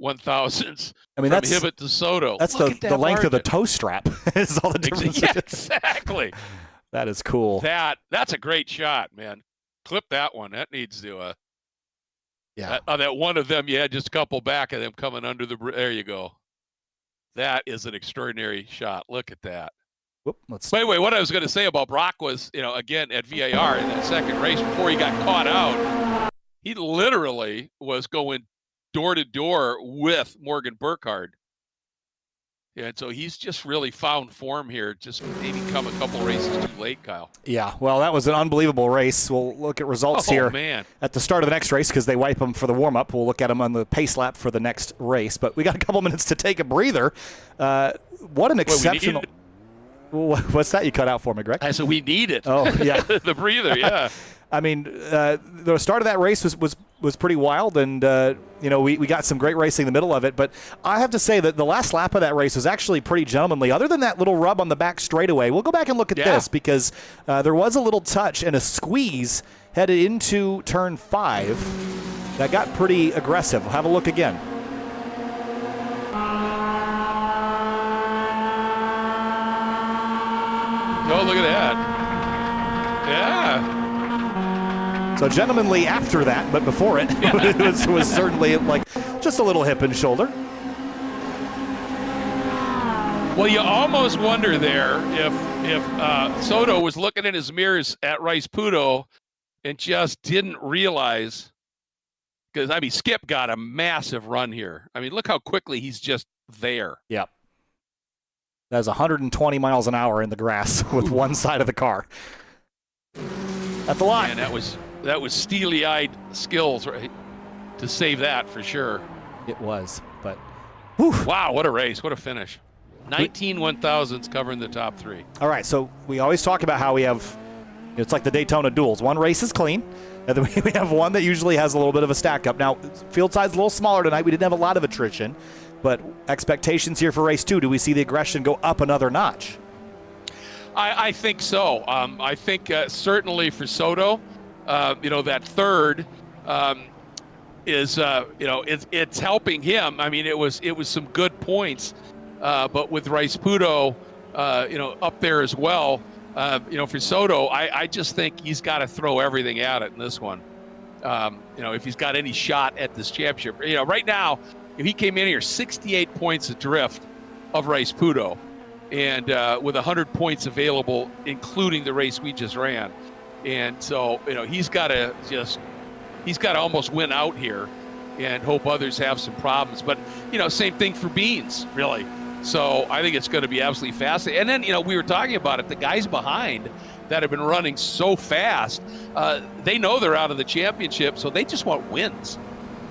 1,000ths. I mean, that's Hibbett to Soto. That's the length margin of the toe strap. Is all the difference. Yeah, exactly. That is cool. That's a great shot, man. Clip that one. That needs to. Yeah. That one of them, you had just a couple back of them coming under the. There you go. That is an extraordinary shot. Look at that. Whoop, Wait. What I was going to say about Brock was, you know, again at VIR in that second race before he got caught out, he literally was going door to door with Morgan Burkhardt. And so he's just really found form here. Just maybe come a couple races too late, Kyle. Yeah, well, that was an unbelievable race. We'll look at results here at the start of the next race because they wipe them for the warm-up. We'll look at them on the pace lap for the next race. But we got a couple minutes to take a breather. What an exceptional... What's that you cut out for me, Greg? I said we need it. Oh, yeah. The breather, yeah. I mean, the start of that race was pretty wild, and you know, we got some great racing in the middle of it. But I have to say that the last lap of that race was actually pretty gentlemanly. Other than that little rub on the back straightaway, we'll go back and look at this because there was a little touch and a squeeze headed into turn 5 that got pretty aggressive. We'll have a look again. Oh, look at that. Yeah. So gentlemanly after that, but before it, it was certainly like just a little hip and shoulder. Well, you almost wonder there if Soto was looking in his mirrors at Rice Pudo and just didn't realize, because, I mean, Skip got a massive run here. I mean, look how quickly he's just there. Yep. That's 120 miles an hour in the grass with one side of the car. That's a lot. And that was steely-eyed skills, right, to save that for sure. It was, but whew. Wow, what a race, what a finish. 19 1,000ths covering the top 3. All right, so we always talk about how we have, it's like the Daytona duels. One race is clean, and then we have one that usually has a little bit of a stack up. Now, field size a little smaller tonight. We didn't have a lot of attrition, but expectations here for race 2, do we see the aggression go up another notch? I think so. I think certainly for Soto, you know, that third is, you know, it's helping him. I mean, it was some good points, but with Rice Pudo, you know, up there as well, you know, for Soto, I just think he's got to throw everything at it in this one. You know, if he's got any shot at this championship, you know, right now, if he came in here, 68 points adrift of Rice Pudo, and with 100 points available, including the race we just ran. And so, you know, he's got to almost win out here and hope others have some problems. But, you know, same thing for Beans, really. So I think it's going to be absolutely fascinating. And then, you know, we were talking about it, the guys behind that have been running so fast, they know they're out of the championship, so they just want wins.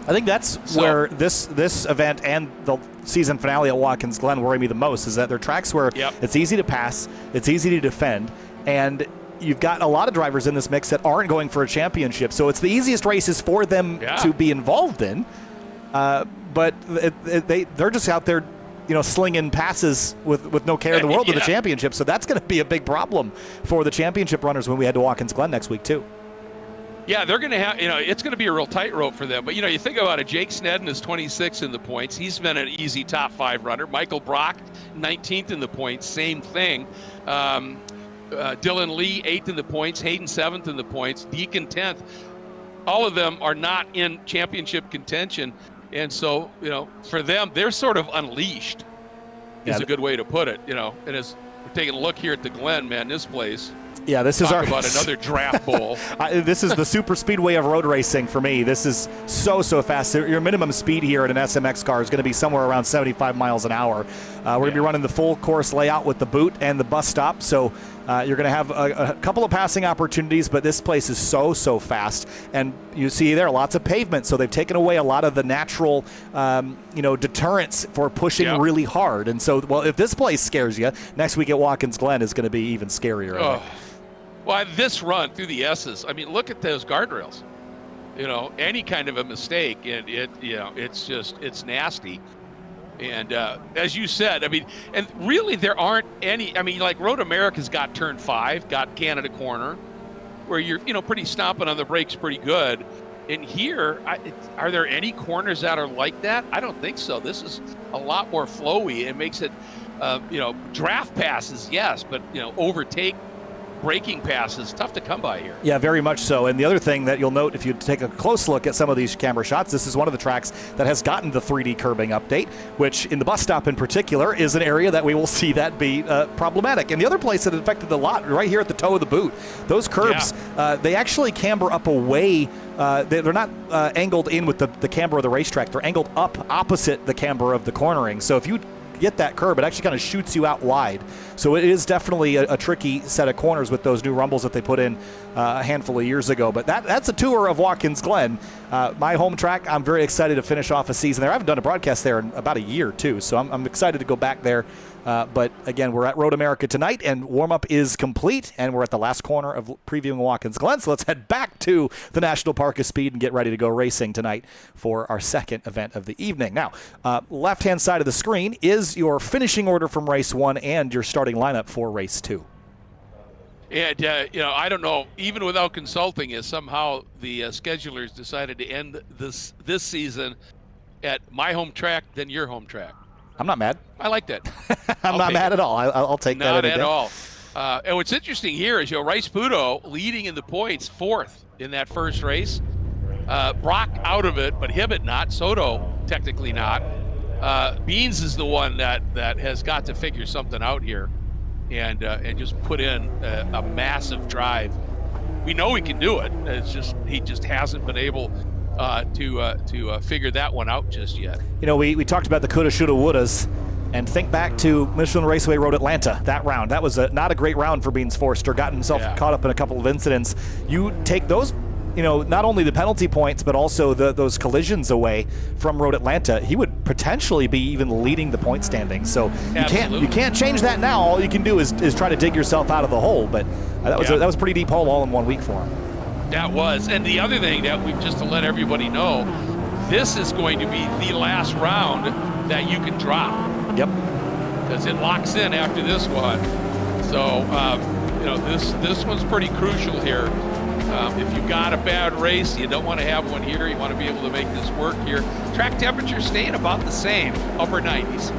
I think that's where this event and the season finale at Watkins Glen worry me the most, is that they're tracks where it's easy to pass, it's easy to defend, and you've got a lot of drivers in this mix that aren't going for a championship. So it's the easiest races for them to be involved in, but they're just out there, you know, slinging passes with no care in the world to the championship. So that's going to be a big problem for the championship runners when we head to Watkins Glen next week too. Yeah, they're going to have, you know, it's going to be a real tightrope for them. But, you know, you think about it, Jake Sneddon is 26 in the points. He's been an easy top 5 runner. Michael Brock, 19th in the points, same thing. Dylan Lee, 8th in the points. Hayden, 7th in the points. Deacon, 10th. all of them are not in championship contention. And so, for them, they're sort of unleashed is a good way to put it, And as we're taking a look here at the Glen, man, this place. Yeah, this is Talk about another draft bowl. This is the super speedway of road racing for me. This is so fast. Your minimum speed here in an SMX car is going to be somewhere around 75 miles an hour. We're going to be running the full course layout with the boot and the bus stop. So you're going to have a couple of passing opportunities, but this place is so fast. And you see there lots of pavement, so they've taken away a lot of the natural, deterrents for pushing really hard. And so, well, if this place scares you, next week at Watkins Glen is going to be even scarier. I think. Well, this run through the S's, I mean, look at those guardrails. Any kind of a mistake, and it's nasty. And as you said, I mean, and really there aren't any. I mean, like Road America's got turn 5, got Canada Corner, where you're pretty stomping on the brakes pretty good. And here, are there any corners that are like that? I don't think so. This is a lot more flowy. It makes it, draft passes, yes, but overtake. Braking passes, tough to come by here. Yeah, very much so. And the other thing that you'll note if you take a close look at some of these camera shots, this is one of the tracks that has gotten the 3D curbing update, which in the bus stop in particular is an area that we will see that be problematic. And the other place that affected a lot, right here at the toe of the boot, those curbs, they actually camber up away. They're not angled in with the camber of the racetrack. They're angled up opposite the camber of the cornering. So if you get that curb, it actually kind of shoots you out wide. So it is definitely a tricky set of corners with those new rumbles that they put in a handful of years ago. But that's a tour of Watkins Glen, my home track. I'm very excited to finish off a season there. I haven't done a broadcast there in about a year, too, so I'm excited to go back there. But again, we're at Road America tonight, and warm-up is complete, and we're at the last corner of previewing Watkins Glen. So let's head back to the National Park of Speed and get ready to go racing tonight for our second event of the evening. Now, left-hand side of the screen is your finishing order from race 1 and your starting lineup for race 2. And, I don't know, even without consulting, is somehow the schedulers decided to end this season at my home track than your home track. I'm not mad. I like that. I'm not mad at all. I'll take that. Not at all. And what's interesting here is Rice Pudo leading in the points, 4th in that first race. Brock out of it, but Hibbett not. Soto technically not. Beans is the one that has got to figure something out here and just put in a massive drive. We know he can do it. It's just he just hasn't been able to figure that one out just yet. We talked about the coulda, shoulda, wouldas, and think back to Michelin Raceway Road Atlanta, that round. That was not a great round for Beans Forster, got himself caught up in a couple of incidents. You take those, not only the penalty points, but also those collisions away from Road Atlanta, he would potentially be even leading the point standings. So you can't change that now. All you can do is try to dig yourself out of the hole, but that was a pretty deep hole all in 1 week for him. That was. And the other thing that just to let everybody know, this is going to be the last round that you can drop. Yep. Because it locks in after this one. So, this one's pretty crucial here. If you've got a bad race, you don't want to have one here. You want to be able to make this work here. Track temperature staying about the same, upper 90s.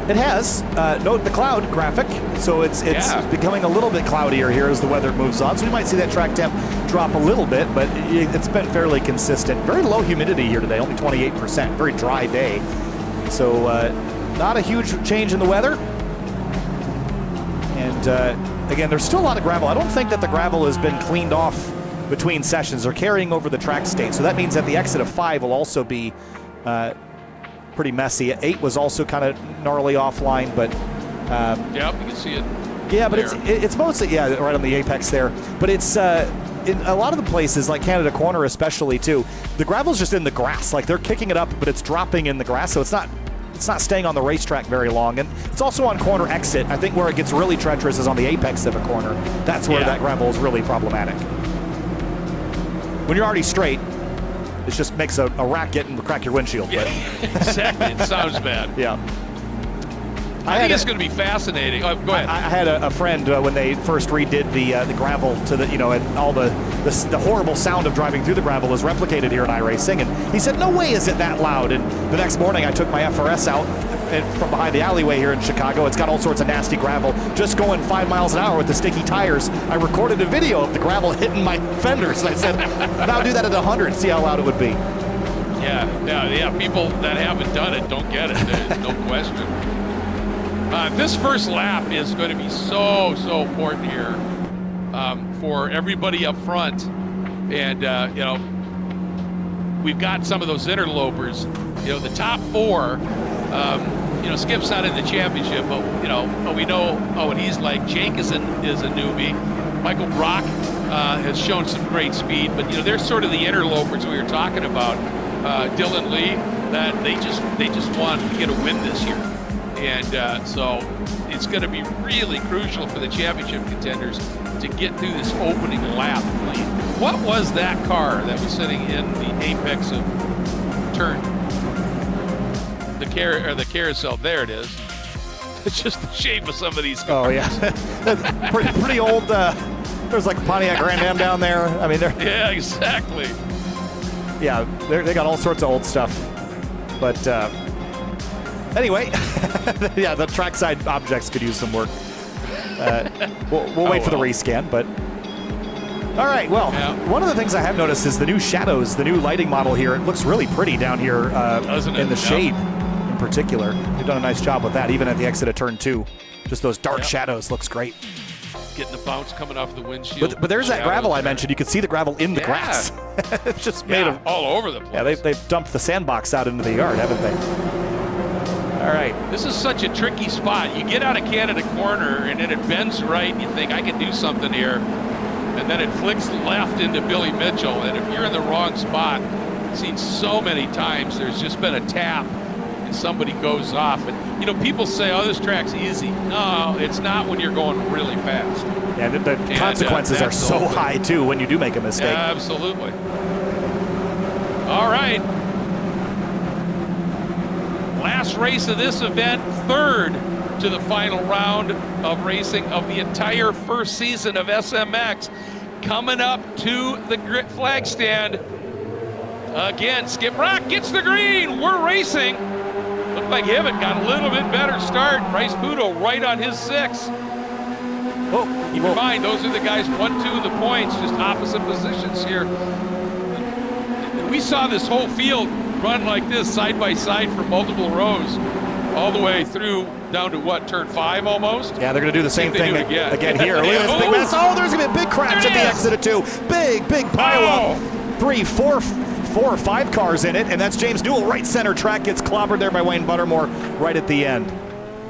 It has. Note the cloud graphic. So it's becoming a little bit cloudier here as the weather moves on. So we might see that track temp drop a little bit, but it's been fairly consistent. Very low humidity here today, only 28%. Very dry day. So not a huge change in the weather. And again, there's still a lot of gravel. I don't think that the gravel has been cleaned off between sessions. They're carrying over the track state. So that means that the exit of 5 will also be pretty messy. 8 was also kind of gnarly offline, but you can see it. Yeah, but it's mostly right on the apex there. But it's in a lot of the places like Canada Corner, especially too. The gravel's just in the grass. Like they're kicking it up, but it's dropping in the grass, so it's not staying on the racetrack very long. And it's also on corner exit. I think where it gets really treacherous is on the apex of a corner. That's where that gravel is really problematic. When you're already straight, it just makes a racket and crack your windshield. Yeah, exactly. It sounds bad. Yeah. I think it's going to be fascinating. Oh, go ahead. I had a friend when they first redid the gravel to the and all the the horrible sound of driving through the gravel is replicated here in iRacing. And he said, no way is it that loud. And the next morning I took my FRS out from behind the alleyway here in Chicago. It's got all sorts of nasty gravel, just going 5 miles an hour with the sticky tires. I recorded a video of the gravel hitting my fenders. And I said, now do that at 100, see how loud it would be. Yeah, people that haven't done it don't get it. There's no question. This first lap is going to be so important here for everybody up front. And, we've got some of those interlopers. The top four, Skip's not in the championship, but, we know what he's like. Jake is a newbie. Michael Brock has shown some great speed, but, they're sort of the interlopers we were talking about. Dylan Lee, that they just want to get a win this year. And so it's going to be really crucial for the championship contenders to get through this opening lap lead. What was that car that was sitting in the apex of turn? The carousel, there it is. It's just the shape of some of these cars. Oh, yeah. pretty old. There's like a Pontiac Grand Am down there. I mean, they're. Yeah, exactly. Yeah, they got all sorts of old stuff. But anyway, yeah, the trackside objects could use some work. We'll wait for the race scan, but all right. Well, one of the things I have noticed is the new shadows, the new lighting model here. It looks really pretty down here in the shade, in particular. They've done a nice job with that, even at the exit of turn 2. Just those dark shadows looks great. Getting the bounce coming off the windshield. But there's that gravel I mentioned. You could see the gravel in the grass. It's just made of all over the place. Yeah, they've dumped the sandbox out into the yard, haven't they? All right. This is such a tricky spot. You get out of Canada corner, and then it bends right, and you think, I can do something here. And then it flicks left into Billy Mitchell. And if you're in the wrong spot, I've seen so many times, there's just been a tap, and somebody goes off. And, people say, oh, this track's easy. No, it's not when you're going really fast. Yeah, the consequences are so high, too, when you do make a mistake. Yeah, absolutely. All right. Last race of this event, third to the final round of racing of the entire first season of SMX. Coming up to the flag stand. Again, Skip Rock gets the green. We're racing. Looked like Hibbett got a little bit better start. Bryce Pudo right on his 6. Keep in mind, those are the guys 1, 2 of the points, just opposite positions here. We saw this whole field run like this side by side for multiple rows all the way through down to turn 5 almost? Yeah, they're going to do the same thing again here. Look at this big mess. Oh, there's going to be a big crash at the exit of 2. Big pile up. 3, 4 or 5 cars in it, and that's James Newell right center track, gets clobbered there by Wayne Buttermore right at the end.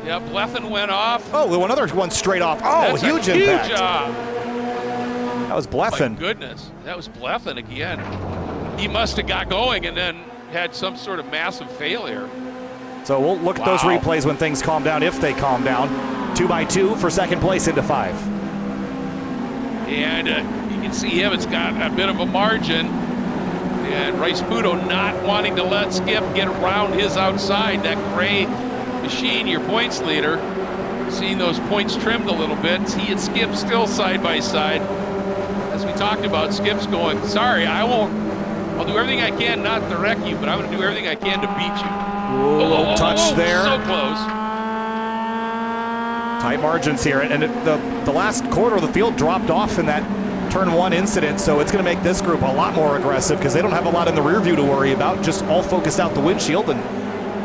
Yeah, Bleffin went off. Oh, another one straight off. Oh, that's huge impact. That was Bleffin. My goodness, that was Bleffin again. He must have got going and then had some sort of massive failure. So we'll look at those replays when things calm down, if they calm down. 2x2 for second place into 5. And you can see him, it's got a bit of a margin. And Bryce Pudo not wanting to let Skip get around his outside. That gray machine, your points leader, seeing those points trimmed a little bit. He and Skip still side by side. As we talked about, Skip's going, sorry, I'll do everything I can not to wreck you, but I'm going to do everything I can to beat you. Touch there. So close. Tight margins here. And the last quarter of the field dropped off in that turn 1 incident, so it's going to make this group a lot more aggressive because they don't have a lot in the rear view to worry about, just all focused out the windshield. And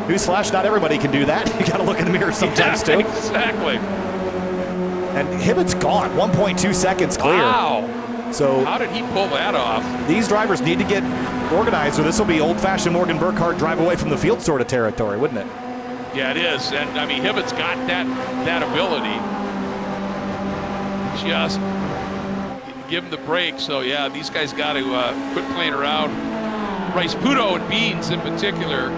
newsflash, not everybody can do that. You got to look in the mirror sometimes too. Exactly. And Hibbett's gone, 1.2 seconds clear. Wow. So how did he pull that off? These drivers need to get organized, or this will be old-fashioned Morgan Burkhart drive away from the field sort of territory, wouldn't it? Yeah, it is. And I mean, Hibbett's got that ability. Just give him the break. So yeah, these guys got to quit playing around. Bryce Pudo and Beans in particular,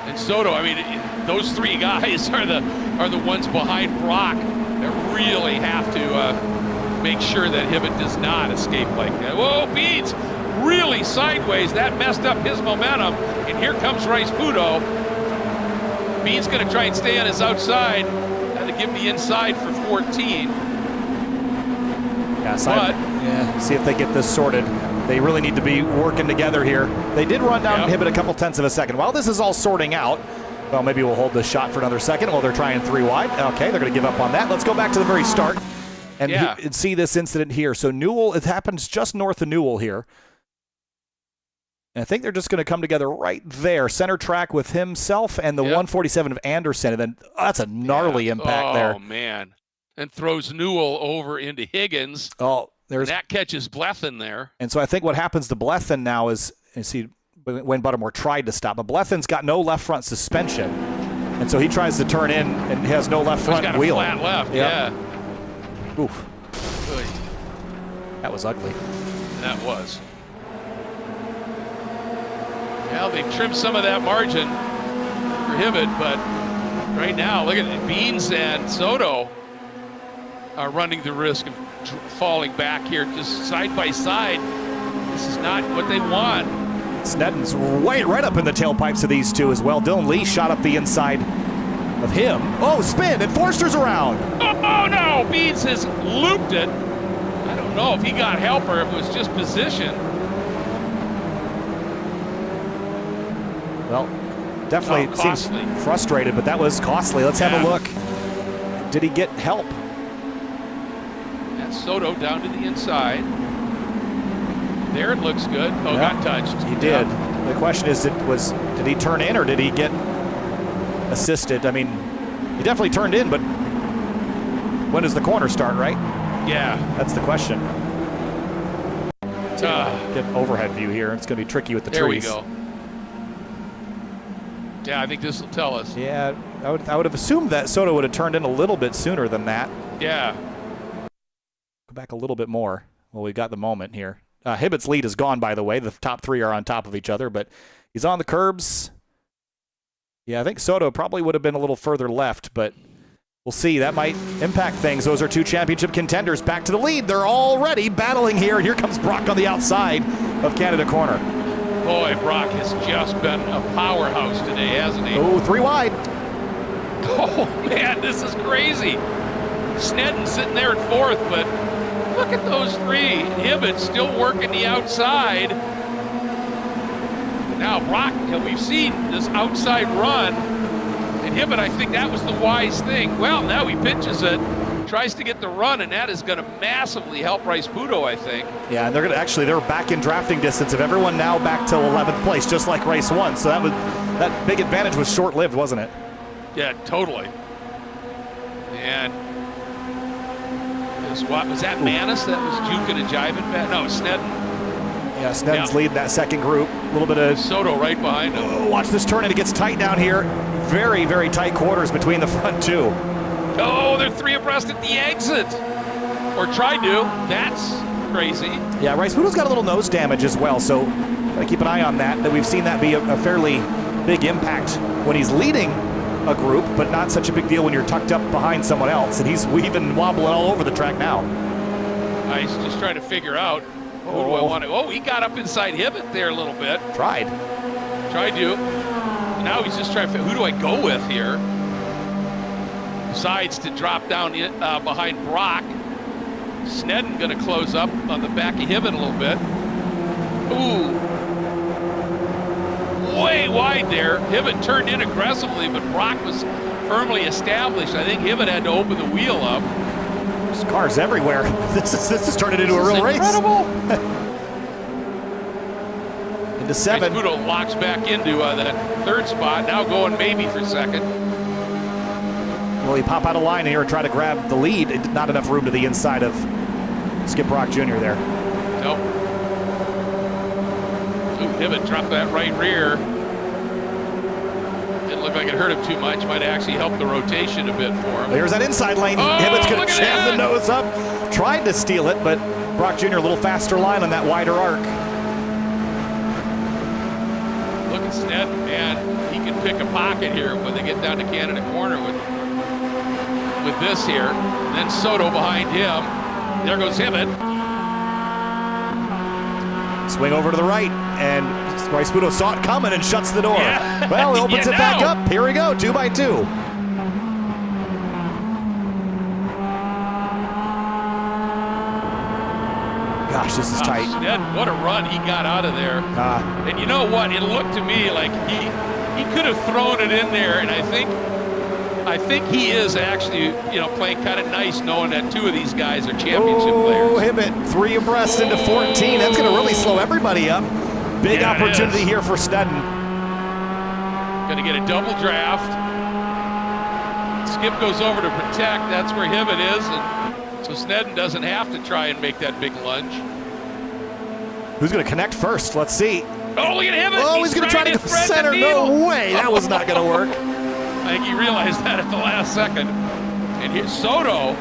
and Soto. I mean, those 3 guys are the ones behind Brock that really have to make sure that Hibbett does not escape like that. Whoa, Beans really sideways. That messed up his momentum. And here comes Bryce Pudo. Beans going to try and stay on his outside. Got to give him the inside for 14. Yeah, see if they get this sorted. They really need to be working together here. They did run down Hibbett a couple tenths of a second. While this is all sorting out, well, maybe we'll hold this shot for another second while they're trying 3 wide. Okay, they're going to give up on that. Let's go back to the very start and see this incident here. So Newell, it happens just north of Newell here. And I think they're just going to come together right there. Center track with himself and the 147 of Anderson. And then that's a gnarly impact there. Oh, man. And throws Newell over into Higgins. Oh, that catches Blethyn there. And so I think what happens to Blethyn now is, you see, Wayne Buttermore tried to stop, but Blethyn's got no left front suspension. And so he tries to turn in and he has no left front wheel. He's got a flat left, yeah. Oof. Good. That was ugly. That was. Well, they've trimmed some of that margin for Hibbett, but right now, look at it. Beans and Soto are running the risk of falling back here just side by side. This is not what they want. Snedden's right up in the tailpipes of these two as well. Dylan Lee shot up the inside of him. Oh, spin, and Forster's around. Oh, no, Beans has looped it. I don't know if he got help or if it was just position. Well, definitely seems frustrated, but that was costly. Let's have a look. Did he get help? That's Soto down to the inside. There it looks good. Oh, got touched. He did. The question is, did he turn in or did he get assisted? I mean, he definitely turned in, but when does the corner start, right? Yeah. That's the question. Get an overhead view here. It's going to be tricky with the trees. There we go. Yeah, I think this will tell us. Yeah, I would have assumed that Soto would have turned in a little bit sooner than that. Yeah. Go back a little bit more. Well, we got the moment here. Hibbett's lead is gone, by the way. The top 3 are on top of each other, but he's on the curbs. Yeah, I think Soto probably would have been a little further left, but we'll see. That might impact things. Those are 2 championship contenders back to the lead. They're already battling here. Here comes Brock on the outside of Canada Corner. Boy, Brock has just been a powerhouse today, hasn't he? Oh, 3 wide. Oh, man, this is crazy. Snedden sitting there at 4th, but look at those 3. Hibbett still working the outside. Now, Brock, we've seen this outside run. And Hibbett, I think that was the wise thing. Well, now he pitches it, tries to get the run, and that is going to massively help Rice Budo, I think. Yeah, and they're back in drafting distance of everyone now back to 11th place, just like race 1. So that big advantage was short-lived, wasn't it? Yeah, totally. And was that Manis that was juking and jiving back? No, Snedden. Yeah, Snedden's leading that second group. A little bit of Soto right behind him. Oh, watch this turn, and it gets tight down here. Very, very tight quarters between the front 2. Oh, they're 3 abreast at the exit. Or tried to. That's crazy. Yeah, Rice Budo's got a little nose damage as well, so gotta keep an eye on that. That we've seen that be a fairly big impact when he's leading a group, but not such a big deal when you're tucked up behind someone else. And he's weaving and wobbling all over the track now. He's just trying to figure out who do I want to. Oh, he got up inside Hibbett there a little bit. Tried to. Now he's just trying to figure, who do I go with here? Decides to drop down behind Brock. Snedden going to close up on the back of Hibbett a little bit. Ooh. Way wide there. Hibbett turned in aggressively, but Brock was firmly established. I think Hibbett had to open the wheel up. There's cars everywhere. This is turning into a real incredible. Race. Into 7. Budo locks back into that 3rd spot, now going maybe for 2nd. Will he pop out of line here and try to grab the lead? Not enough room to the inside of Skip Brock Jr. there. Nope. Ooh, Hibbett dropped that right rear. Didn't look like it hurt him too much. Might actually help the rotation a bit for him. There's that inside lane. Oh, Hibbett's going to jam the nose up. Tried to steal it, but Brock Jr. a little faster line on that wider arc. Look at Snedden, man. He can pick a pocket here when they get down to Canada Corner with this here. And then Soto behind him. There goes Hibbett. Swing over to the right, and Rice Budo saw it coming and shuts the door. Yeah. Well, he opens it back up. Here we go, 2 by 2. gosh, this is tight. Snedden, what a run he got out of there. And you know what? It looked to me like he could have thrown it in there, and I think he is actually, playing kind of nice, knowing that two of these guys are championship players. Oh, Hibbett, 3 abreast into 14. That's going to really slow everybody up. Big opportunity here for Snedden. Going to get a double draft. Skip goes over to protect. That's where Hibbett is, and so Snedden doesn't have to try and make that big lunge. Who's going to connect first? Let's see. Oh, look at Hibbett. Oh, he's going to try to get center. No way. That was not going to work. I think he realized that at the last second. And here's Soto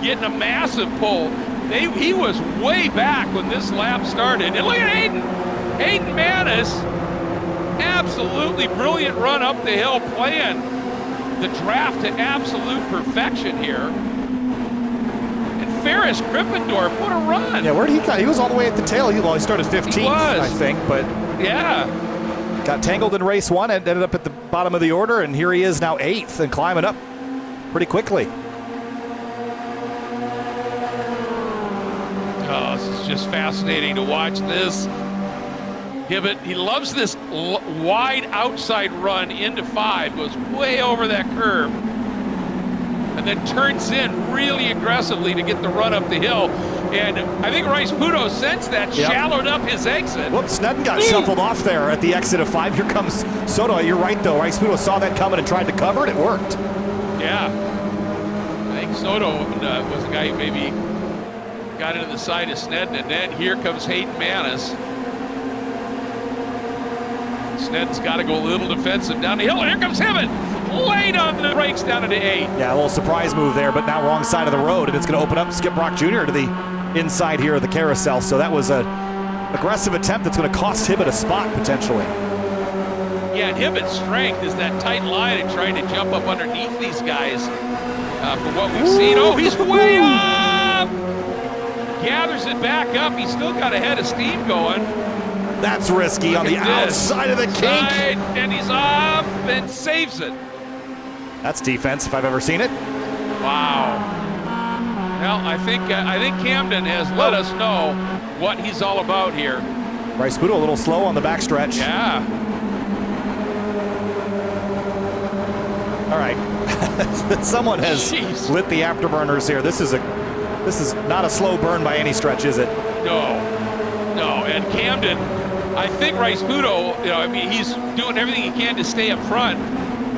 getting a massive pull. He was way back when this lap started. And look at Hayden. Hayden Manis, absolutely brilliant run up the hill, playing the draft to absolute perfection here. And Ferris Krippendorf, what a run. Yeah, where did he go? He was all the way at the tail. He started 15th, I think, but yeah. Got tangled in race 1 and ended up at the bottom of the order, and here he is now 8th and climbing up pretty quickly. Oh, this is just fascinating to watch this. Hibbett, he loves this wide outside run into 5, goes way over that curve, and then turns in really aggressively to get the run up the hill. And I think Rice Pudo sensed that, shallowed up his exit. Whoops, Snedden got shuffled off there at the exit of 5. Here comes Soto. You're right, though. Rice Pudo saw that coming and tried to cover it. It worked. Yeah. I think Soto was the guy who maybe got into the side of Snedden, and then here comes Hayden Manis. Snedden's got to go a little defensive down the hill. Here comes Hibbett. Late on the brakes down into 8. Yeah, a little surprise move there, but now wrong side of the road, and it's going to open up Skip Brock Jr. to the inside here of the carousel. So that was an aggressive attempt that's going to cost Hibbett a spot potentially. Yeah, and Hibbett's strength is that tight line and trying to jump up underneath these guys for what we've seen. Oh, he's way up! Gathers it back up. He's still got a head of steam going. That's risky on the outside of the kink. And he's off and saves it. That's defense if I've ever seen it. Wow. Well, I think Camden has let us know what he's all about here. Rice Pudo a little slow on the backstretch. Yeah. All right. Someone has lit the afterburners here. This is not a slow burn by any stretch, is it? No. And Camden, I think Rice Pudo, he's doing everything he can to stay up front,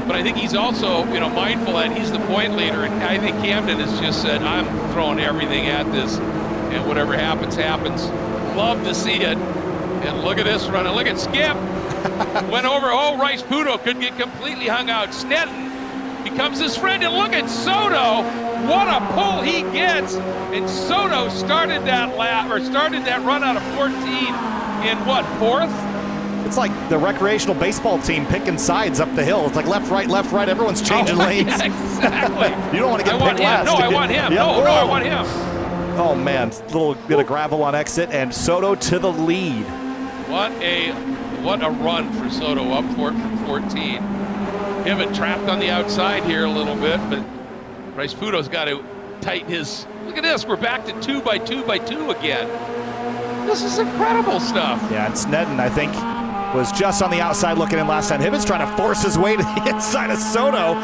but I think he's also, mindful that he's the point leader, and I think Camden has just said, I'm throwing everything at this, and whatever happens, happens. Love to see it. And look at this run. And look at Skip. Went over. Oh, Rice Pudo couldn't get completely hung out. Snedden becomes his friend, and look at Soto. What a pull he gets. And Soto started that run out of 14 in what, 4th? It's like the recreational baseball team picking sides up the hill. It's like left, right, everyone's changing lanes. Yeah, exactly. You don't want to get picked last. No, I want him. No, I want him. Oh man, little bit of gravel on exit, and Soto to the lead. What a run for Soto, up for it from 14. Hibbett trapped on the outside here a little bit, but Rice Pudo's got to tighten his. Look at this, we're back to 2x2x2 again. This is incredible stuff. Yeah, and Snedden, I think, was just on the outside looking in last time. Hibbett's trying to force his way to the inside of Soto.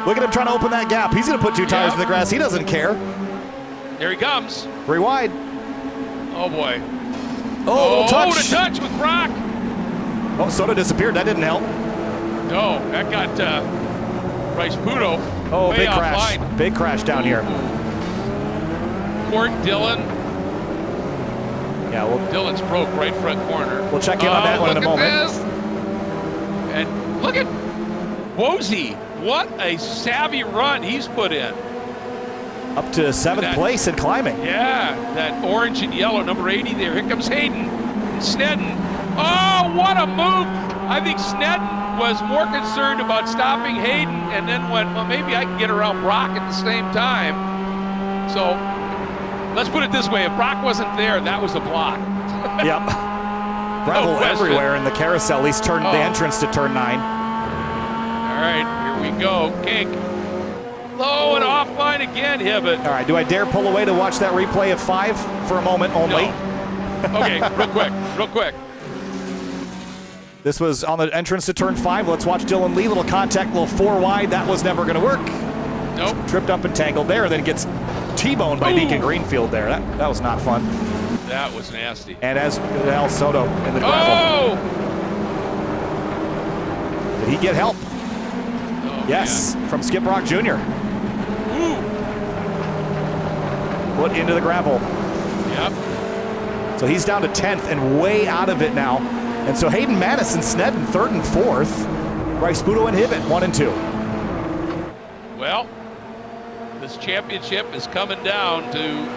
Look at him trying to open that gap. He's going to put 2 tires in the grass. He doesn't care. There he comes. 3 wide. Oh, boy. Oh, touch. To touch with Brock. Oh, Soto disappeared. That didn't help. No, that got Rice Pudo way big offline. Crash. Big crash down here. Court Dillon. Yeah, well, Dillon's broke right front corner. We'll check in on that one in a moment. This. And look at Wozy. What a savvy run he's put in. Up to 7th place and climbing. Yeah, that orange and yellow, number 80 there. Here comes Hayden. Snedden. Oh, what a move. I think Snedden was more concerned about stopping Hayden and then went, well, maybe I can get around Brock at the same time. So let's put it this way. If Brock wasn't there, that was a block. Yep. Gravel everywhere in the carousel, at least the entrance to turn 9. All right, here we go. Kink. Low and offline again, Hibbett. All right, do I dare pull away to watch that replay of 5 for a moment only? Okay, real quick. This was on the entrance to turn 5. Let's watch Dylan Lee. Little contact, little 4 wide. That was never going to work. Nope. Tripped up and tangled there, then gets T-boned by Deacon Greenfield there. That was not fun. That was nasty. And as El Soto in the gravel. Did he get help? Oh, yes, from Skip Brock Jr. Ooh. Put into the gravel. Yep. So he's down to 10th and way out of it now. And so Hayden Mattis and Snedden 3rd and 4th. Bryce Budo and Hibbett 1 and 2. Well, this championship is coming down to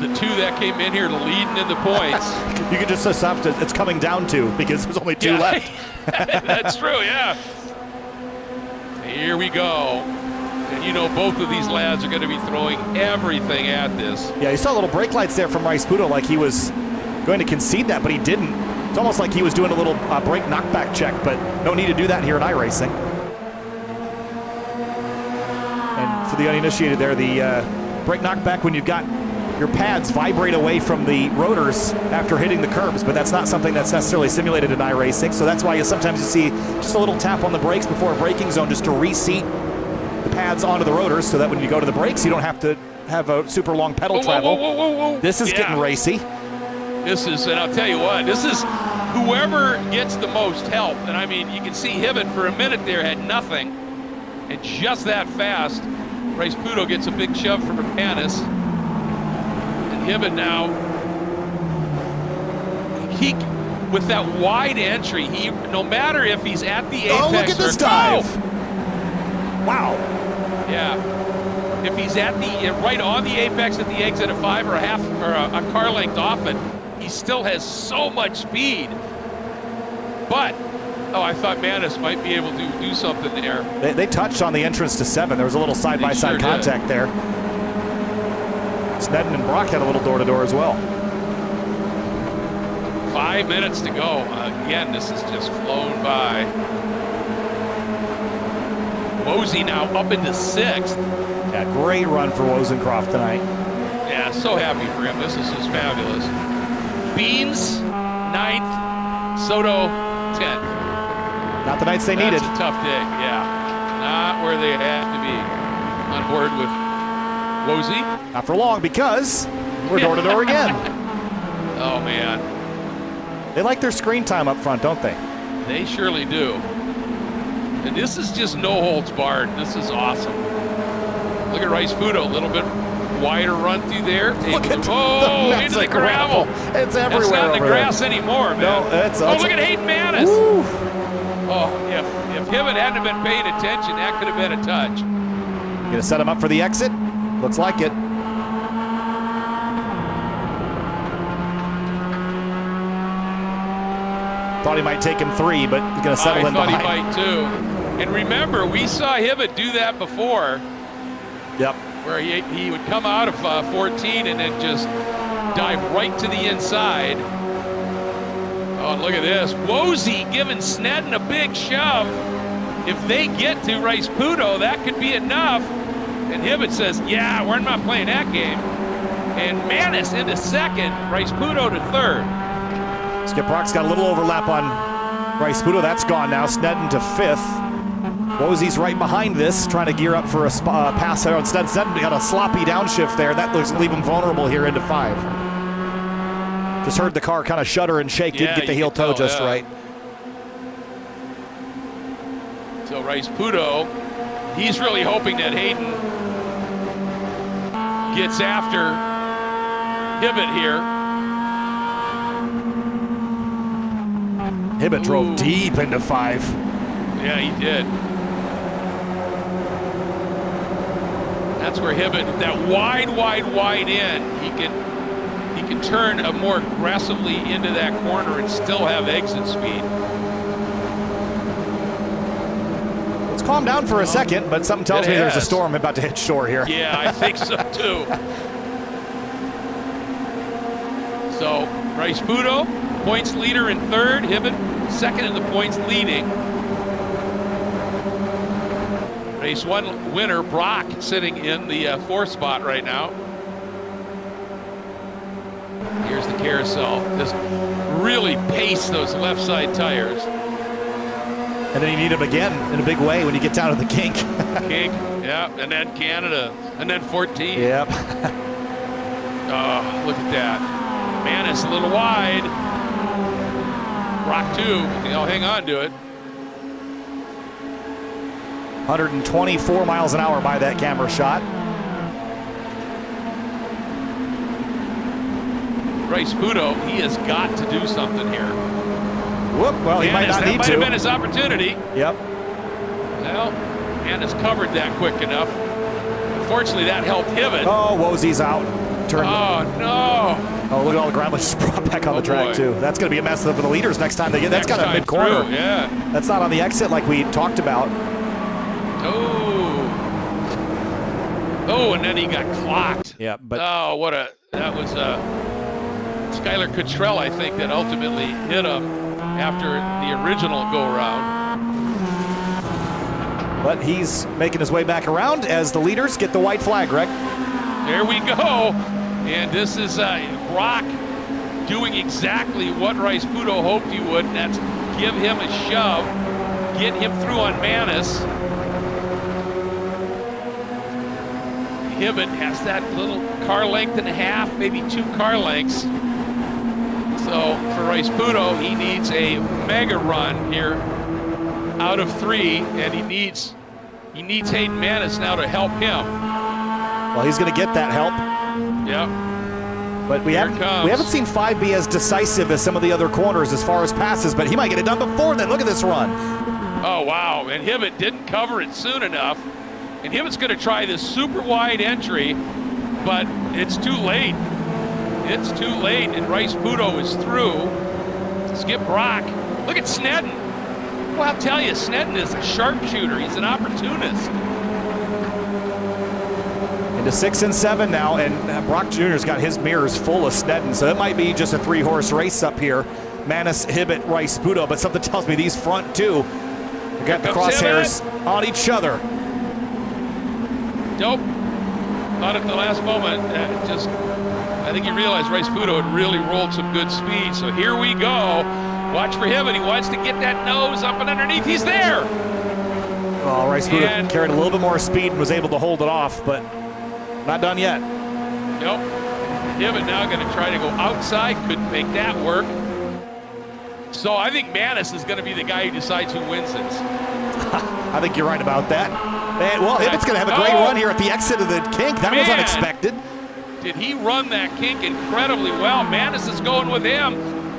the 2 that came in here leading in the points. You could just stop. It's coming down to because there's only 2 left. That's true, yeah. Here we go. And you know both of these lads are going to be throwing everything at this. Yeah, you saw little brake lights there from Bryce Budo like he was going to concede that, but he didn't. It's almost like he was doing a little brake knockback check, but no need to do that here in iRacing. And for the uninitiated there, the brake knockback when you've got your pads vibrate away from the rotors after hitting the curbs, but that's not something that's necessarily simulated in iRacing, so that's why sometimes you see just a little tap on the brakes before a braking zone just to reseat the pads onto the rotors so that when you go to the brakes, you don't have to have a super long pedal travel. Whoa. This is getting racy. This is, and I'll tell you what, this is whoever gets the most help. And I mean, you can see Hibbett for a minute there had nothing. And just that fast, Bryce Budo gets a big shove from Panis. And Hibbett now, he, with that wide entry, he, no matter if he's at the apex. Oh, look at this dive. Wow. Yeah. If he's at the, right on the apex at the exit of 5 or a half, or a car length off it, he still has so much speed. But, I thought Manis might be able to do something there. They touched on the entrance to 7. There was a little side-by-side contact there. Snedden and Brock had a little door-to-door as well. 5 minutes to go. Again, this has just flown by. Mosey now up into 6th. Yeah, great run for Wozencroft tonight. Yeah, so happy for him. This is just fabulous. Beans, 9th. Soto, 10th. Not the nights they needed. That's a tough day, yeah. Not where they have to be. On board with Wozy. Not for long because we're door-to-door again. Oh, man. They like their screen time up front, don't they? They surely do. And this is just no holds barred. This is awesome. Look at Bryce Budo, a little bit wider run through there. Look at into the gravel. It's everywhere. It's not in the over grass there. anymore, man. No, it's look at Hayden Manis. Woo. Oh, if Hibbett hadn't been paying attention, that could have been a touch. Gonna set him up for the exit. Looks like it. Thought he might take him 3, but he's gonna settle in behind. I thought he might too. And remember, we saw Hibbett do that before. Yep. Where he would come out of 14 and then just dive right to the inside. Oh, look at this. Wozy giving Snedden a big shove. If they get to Bryce Budo, that could be enough. And Hibbett says, yeah, we're not playing that game. And Manis into 2nd, Bryce Budo to 3rd. Skip Brock's got a little overlap on Bryce Budo. That's gone now. Snedden to 5th. Wozy's right behind this, trying to gear up for a pass there. Instead, Snedden got a sloppy downshift there. That looks leave him vulnerable here into 5. Just heard the car kind of shudder and shake. Didn't get the heel toe just right. So Bryce Budo, he's really hoping that Hayden gets after Hibbett here. Hibbett drove deep into 5. Yeah, he did. That's where Hibbett, that wide in, he can turn more aggressively into that corner and still have exit speed. It's calmed down for a second, but something tells me there's a storm about to hit shore here. Yeah, I think so too. So Bryce Budo, points leader in 3rd, Hibbett 2nd in the points leading. Race 1 winner, Brock, sitting in the 4th spot right now. Here's the carousel. Just really pace those left side tires. And then you need them again in a big way when you get down to the kink. Kink, yeah, and then Canada, and then 14. Yep. Oh, look at that. Manis a little wide. Brock 2, they'll hang on to it. 124 miles an hour by that camera shot. Bryce Pudo, he has got to do something here. Whoop, well, he might not need to. That might have been his opportunity. Yep. Well, Manis covered that quick enough. Unfortunately, that helped Hibbett. Oh, Wosey's out. Oh, no. Oh, look at all the gravel just brought back on the track, boy. too. That's going to be a mess for the leaders next time they get. That's got a mid-corner. Yeah. That's not on the exit like we talked about. Oh, and then he got clocked. Yeah, but that was Skylar Cottrell, I think, that ultimately hit him after the original go-around. But he's making his way back around as the leaders get the white flag, Greg. There we go. And this is Brock doing exactly what Bryce Pudo hoped he would, and that's give him a shove, get him through on Manis. Hibbett has that little car length and a half, maybe 2 car lengths. So for Bryce Pudo, he needs a mega run here out of 3, and he needs Hayden Manis now to help him. Well, he's going to get that help. Yep. But we haven't seen 5 be as decisive as some of the other corners as far as passes, but he might get it done before then. Look at this run. Oh, wow. And Hibbett didn't cover it soon enough. And Hibbett's going to try this super wide entry, but it's too late. It's too late, and Bryce Pudo is through. Skip Brock. Look at Snedden. Well, I'll tell you, Snedden is a sharpshooter. He's an opportunist. Into 6 and 7 now, and Brock Jr.'s got his mirrors full of Snedden, so it might be just a 3-horse race up here. Manis, Hibbett, Bryce Pudo, but something tells me these front 2 have got the crosshairs on each other. Nope. Not at the last moment. I think he realized Bryce Pudo had really rolled some good speed. So here we go. Watch for him, and he wants to get that nose up and underneath. He's there. Oh, Bryce Pudo carried a little bit more speed and was able to hold it off, but not done yet. Nope. Hibbett now going to try to go outside. Couldn't make that work. So I think Manis is going to be the guy who decides who wins this. I think you're right about that. And, well, Hibbett's going to have a great run here at the exit of the kink. That was unexpected. Did he run that kink incredibly well? Manis is going with him.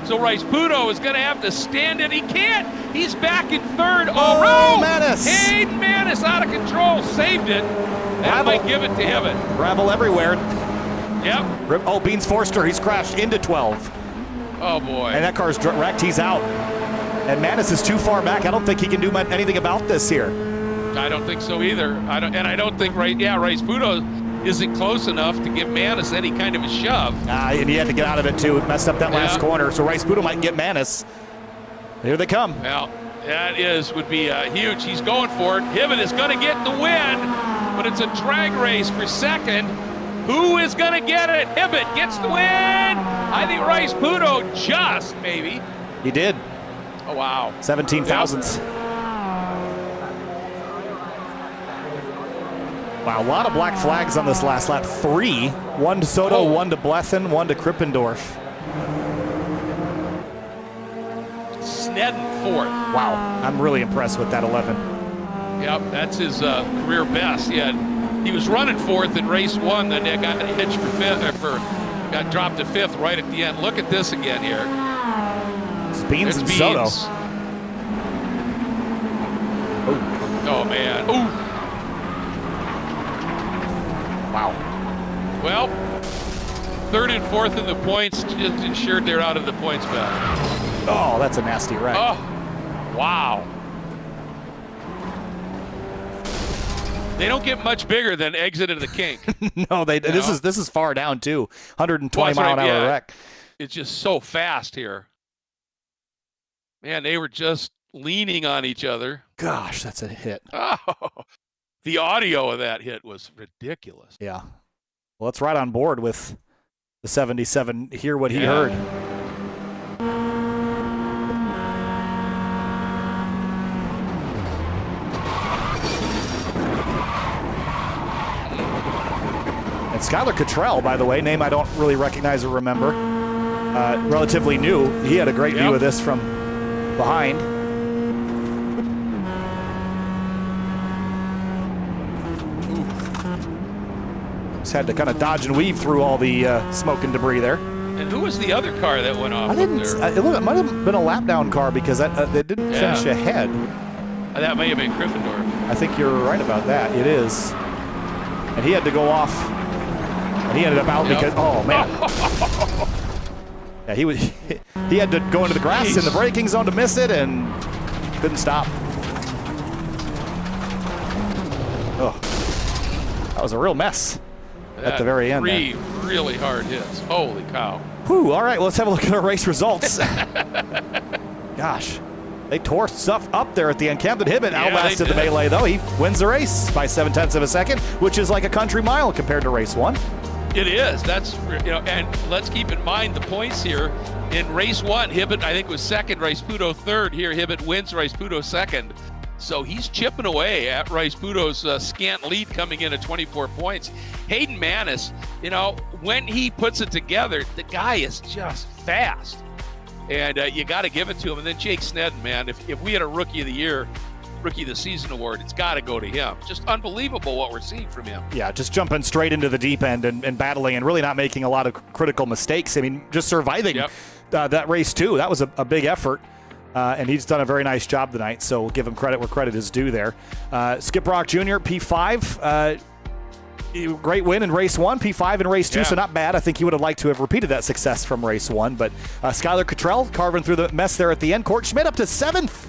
So Bryce Pudo is going to have to stand it. He can't. He's back in 3rd. Oh, no! Manis. Hayden Manis out of control. Saved it. That might give it to Hibbett. Gravel everywhere. Yep. Oh, Beans Forster, he's crashed into 12. Oh, boy. And that car's wrecked. He's out. And Manis is too far back. I don't think he can do anything about this here. I don't think so either. I don't think Bryce Pudo isn't close enough to give Manis any kind of a shove. And he had to get out of it too. Messed up that last corner. So Bryce Pudo might get Manis. Here they come. Well, that would be huge. He's going for it. Hibbett is going to get the win, but it's a drag race for 2nd. Who is going to get it? Hibbett gets the win. I think Bryce Pudo just maybe. He did. Oh, wow. 17 thousandths. Wow, a lot of black flags on this last lap. 3. 1 to Soto, 1 to Blethen, 1 to Krippendorf. Snedden 4th. Wow, I'm really impressed with that 11. Yep, that's his career best. He was running 4th in race 1, then got hitched for 5th, got dropped to 5th right at the end. Look at this again here. It's Beans and Soto. Oh, man. Ooh. Wow. Well, 3rd and 4th in the points just ensured they're out of the points battle. Oh, that's a nasty wreck. Oh, wow. They don't get much bigger than exit of the kink. No, this is far down too. 120 mile an hour wreck. It's just so fast here. Man, they were just leaning on each other. Gosh, that's a hit. Oh, the audio of that hit was ridiculous. Yeah. Well, it's right on board with the 77 hear what he heard. And Skylar Cottrell, by the way, name I don't really recognize or remember, relatively new. He had a great view of this from behind. Just had to kind of dodge and weave through all the smoke and debris there. And who was the other car that went off? It might have been a lap down car because they didn't finish ahead. That may have been Gryffindor. I think you're right about that. It is. And he had to go off. And he ended up out because, oh man. Yeah, he had to go into the grass in the braking zone to miss it and couldn't stop. Oh, that was a real mess at the very end. Three really hard hits. Holy cow. Whew, all right, well, let's have a look at our race results. Gosh, they tore stuff up there at the end. Camden Hibbett outlasted the melee, though. He wins the race by 0.7 of a second, which is like a country mile compared to race 1. It is. That's, and let's keep in mind the points here. In race 1, Hibbett, I think, was second. Rice-Puto third. Here, Hibbett wins. Rice-Puto second. So he's chipping away at Rice-Puto's scant lead, coming in at 24 points. Hayden Manis, when he puts it together, the guy is just fast. And you got to give it to him. And then Jake Snedden, man, if we had a Rookie of the Year, Rookie of the Season award, it's got to go to him. Just unbelievable what we're seeing from him. Yeah, just jumping straight into the deep end and battling and really not making a lot of critical mistakes. I mean, just surviving that race, too. That was a big effort. And he's done a very nice job tonight, so we'll give him credit where credit is due there. Skip Rock Jr., P5. Great win in race 1, P5 in race 2, so not bad. I think he would have liked to have repeated that success from race 1. But Skylar Cottrell carving through the mess there at the end. Court Schmidt up to 7th.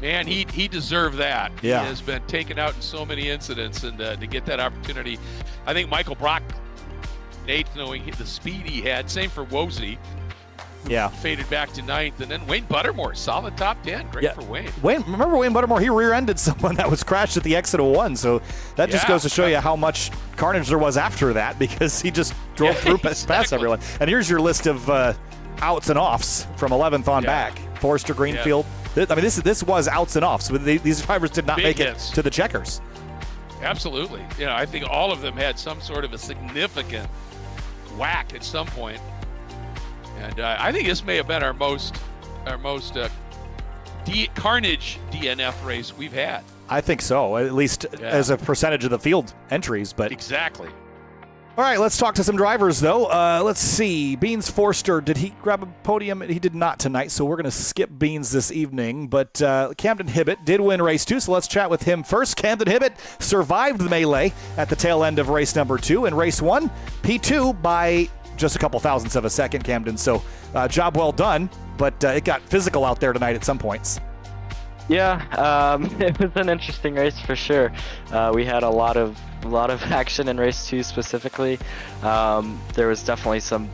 Man, he deserved that. Yeah. He has been taken out in so many incidents, and to get that opportunity, I think Michael Brock, 8th, knowing the speed he had. Same for Wozy. Yeah. Faded back to 9th. And then Wayne Buttermore, solid top 10. Great for Wayne. Remember Wayne Buttermore? He rear-ended someone that was crashed at the exit of 1. So that just goes to show you how much carnage there was after that, because he just drove through past everyone. And here's your list of outs and offs from 11th on back. Forrester, Greenfield. I mean, this was outs and offs. These drivers did not make it to the checkers. Absolutely. I think all of them had some sort of a significant whack at some point. And I think this may have been our most carnage DNF race we've had. I think so, at least as a percentage of the field entries. But exactly. All right, let's talk to some drivers, though. Let's see. Beans Forster, did he grab a podium? He did not tonight, so we're going to skip Beans this evening. But Camden Hibbett did win race 2, so let's chat with him first. Camden Hibbett survived the melee at the tail end of race number 2. In race 1, P2 by just a couple thousandths of a second, Camden. So job well done, but it got physical out there tonight at some points. Yeah, it was an interesting race for sure. We had a lot of action in race 2 specifically. There was definitely some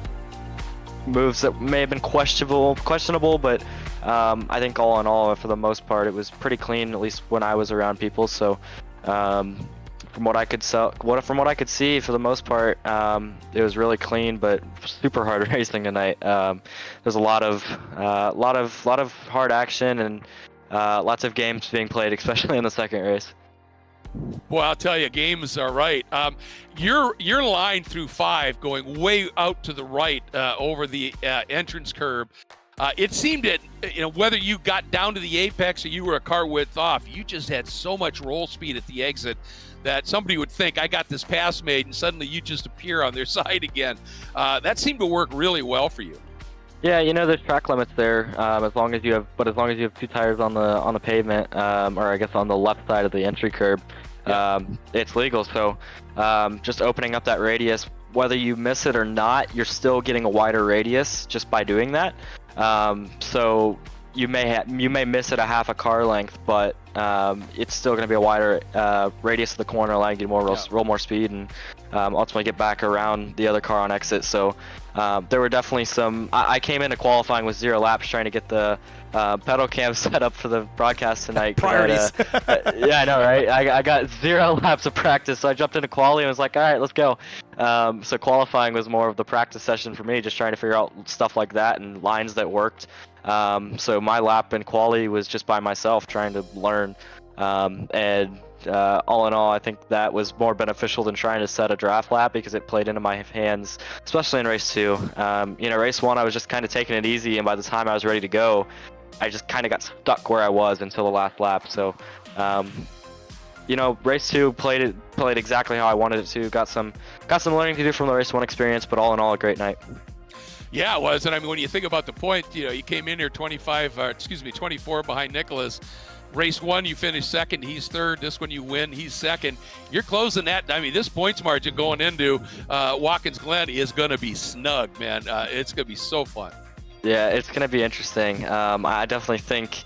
moves that may have been questionable, but I think all in all, for the most part, it was pretty clean, at least when I was around people. So from what I could see, for the most part, it was really clean, but super hard racing tonight. There's a lot of hard action and lots of games being played, especially in the second race. Well, I'll tell you, games are right. Your line through 5 going way out to the right over the entrance curb. It seemed that, whether you got down to the apex or you were a car width off, you just had so much roll speed at the exit that somebody would think, I got this pass made, and suddenly you just appear on their side again. That seemed to work really well for you. Yeah, there's track limits there, as long as you have 2 tires on the pavement, or I guess on the left side of the entry curb, it's legal. So just opening up that radius, whether you miss it or not, you're still getting a wider radius just by doing that. So you may miss it a half a car length, but it's still going to be a wider radius of the corner, allowing you to roll more speed and ultimately get back around the other car on exit. So there were definitely some. I came into qualifying with 0 laps, trying to get the pedal cam set up for the broadcast tonight. Priorities. Yeah, I know, right? I got 0 laps of practice, so I jumped into quali and was like, all right, let's go. So qualifying was more of the practice session for me, just trying to figure out stuff like that and lines that worked. So my lap in quali was just by myself trying to learn, and all in all, I think that was more beneficial than trying to set a draft lap, because it played into my hands, especially in race 2. Race 1 I was just kind of taking it easy, and by the time I was ready to go, I just kind of got stuck where I was until the last lap. So race 2 played exactly how I wanted it to. Got some learning to do from the race 1 experience, but all in all, a great night. Yeah, it was. And I mean, when you think about the point, you came in here 24 behind Nicholas. Race 1, you finished second. He's third. This one, you win. He's second. You're closing that. I mean, this points margin going into Watkins Glen is going to be snug, man. It's going to be so fun. Yeah, it's going to be interesting. I definitely think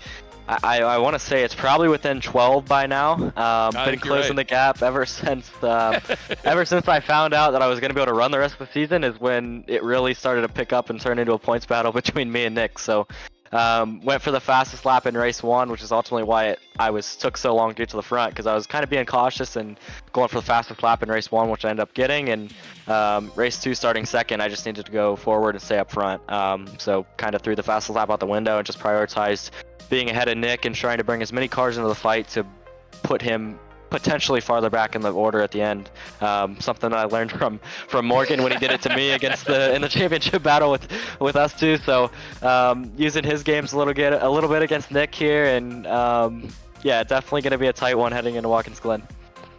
I want to say it's probably within 12 by now. Been closing the gap ever since I found out that I was going to be able to run the rest of the season is when it really started to pick up and turn into a points battle between me and Nick. So went for the fastest lap in race 1, which is ultimately why I took so long to get to the front, because I was kind of being cautious and going for the fastest lap in race 1, which I ended up getting. And race 2, starting second, I just needed to go forward and stay up front. So kind of threw the fastest lap out the window and just prioritized being ahead of Nick and trying to bring as many cars into the fight to put him potentially farther back in the order at the end. Something that I learned from Morgan when he did it to me in the championship battle with us two. So using his games a little bit against Nick here, and yeah, definitely going to be a tight one heading into Watkins Glen.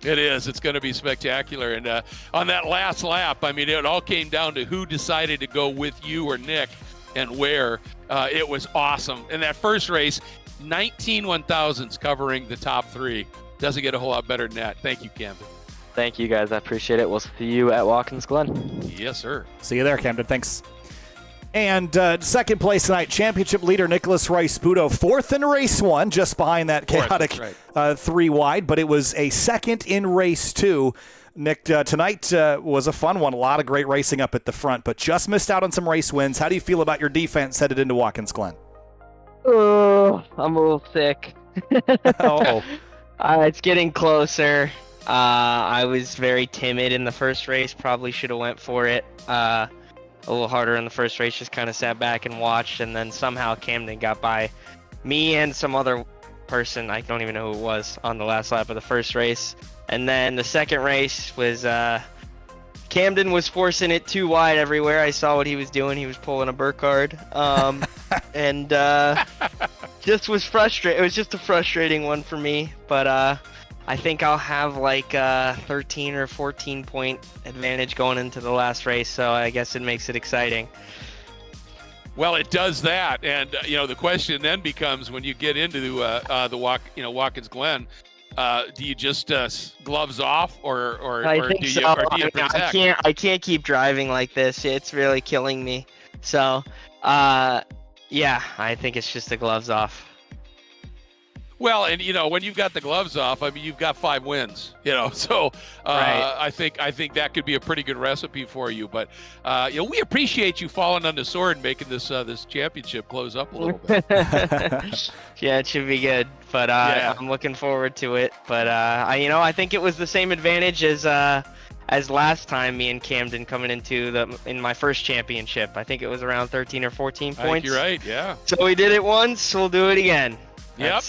It is. It's going to be spectacular. And on that last lap, I mean, it all came down to who decided to go with you or Nick and where. It was awesome. In that first race, 19 1000s covering the top 3. Doesn't get a whole lot better than that. Thank you, Camden. Thank you, guys. I appreciate it. We'll see you at Watkins Glen. Yes, sir. See you there, Camden. Thanks. And second place tonight, championship leader Nicholas Rice-Puto, 4th in race 1, just behind that chaotic 3 wide, but it was a 2nd in race 2. Nick, tonight was a fun one. A lot of great racing up at the front, but just missed out on some race wins. How do you feel about your defense headed into Watkins Glen? Oh, I'm a little sick. Oh. It's getting closer. I was very timid in the first race. Probably should have went for it a little harder in the first race. Just kind of sat back and watched, and then somehow Camden got by me and some other person. I don't even know who it was on the last lap of the first race. And then the second race was Camden was forcing it too wide everywhere. I saw what he was doing. He was pulling a Burkhardt. And just was frustrating. It was just a frustrating one for me. But I think I'll have like a 13 or 14 point advantage going into the last race. So I guess it makes it exciting. Well, it does that. And, the question then becomes when you get into the Watkins Glen, do you just gloves off or do you protect? I can't keep driving like this. It's really killing me. So, yeah, I think it's just the gloves off. Well, and when you've got the gloves off, I mean, you've got 5 wins. So Right. I think that could be a pretty good recipe for you. But we appreciate you falling on the sword and making this championship close up a little bit. Yeah, it should be good. But Yeah. I'm looking forward to it. But I think it was the same advantage as last time. Me and Camden coming in my first championship. I think it was around 13 or 14 I think points. you're right. Yeah. So we did it once. We'll do it again. Yep.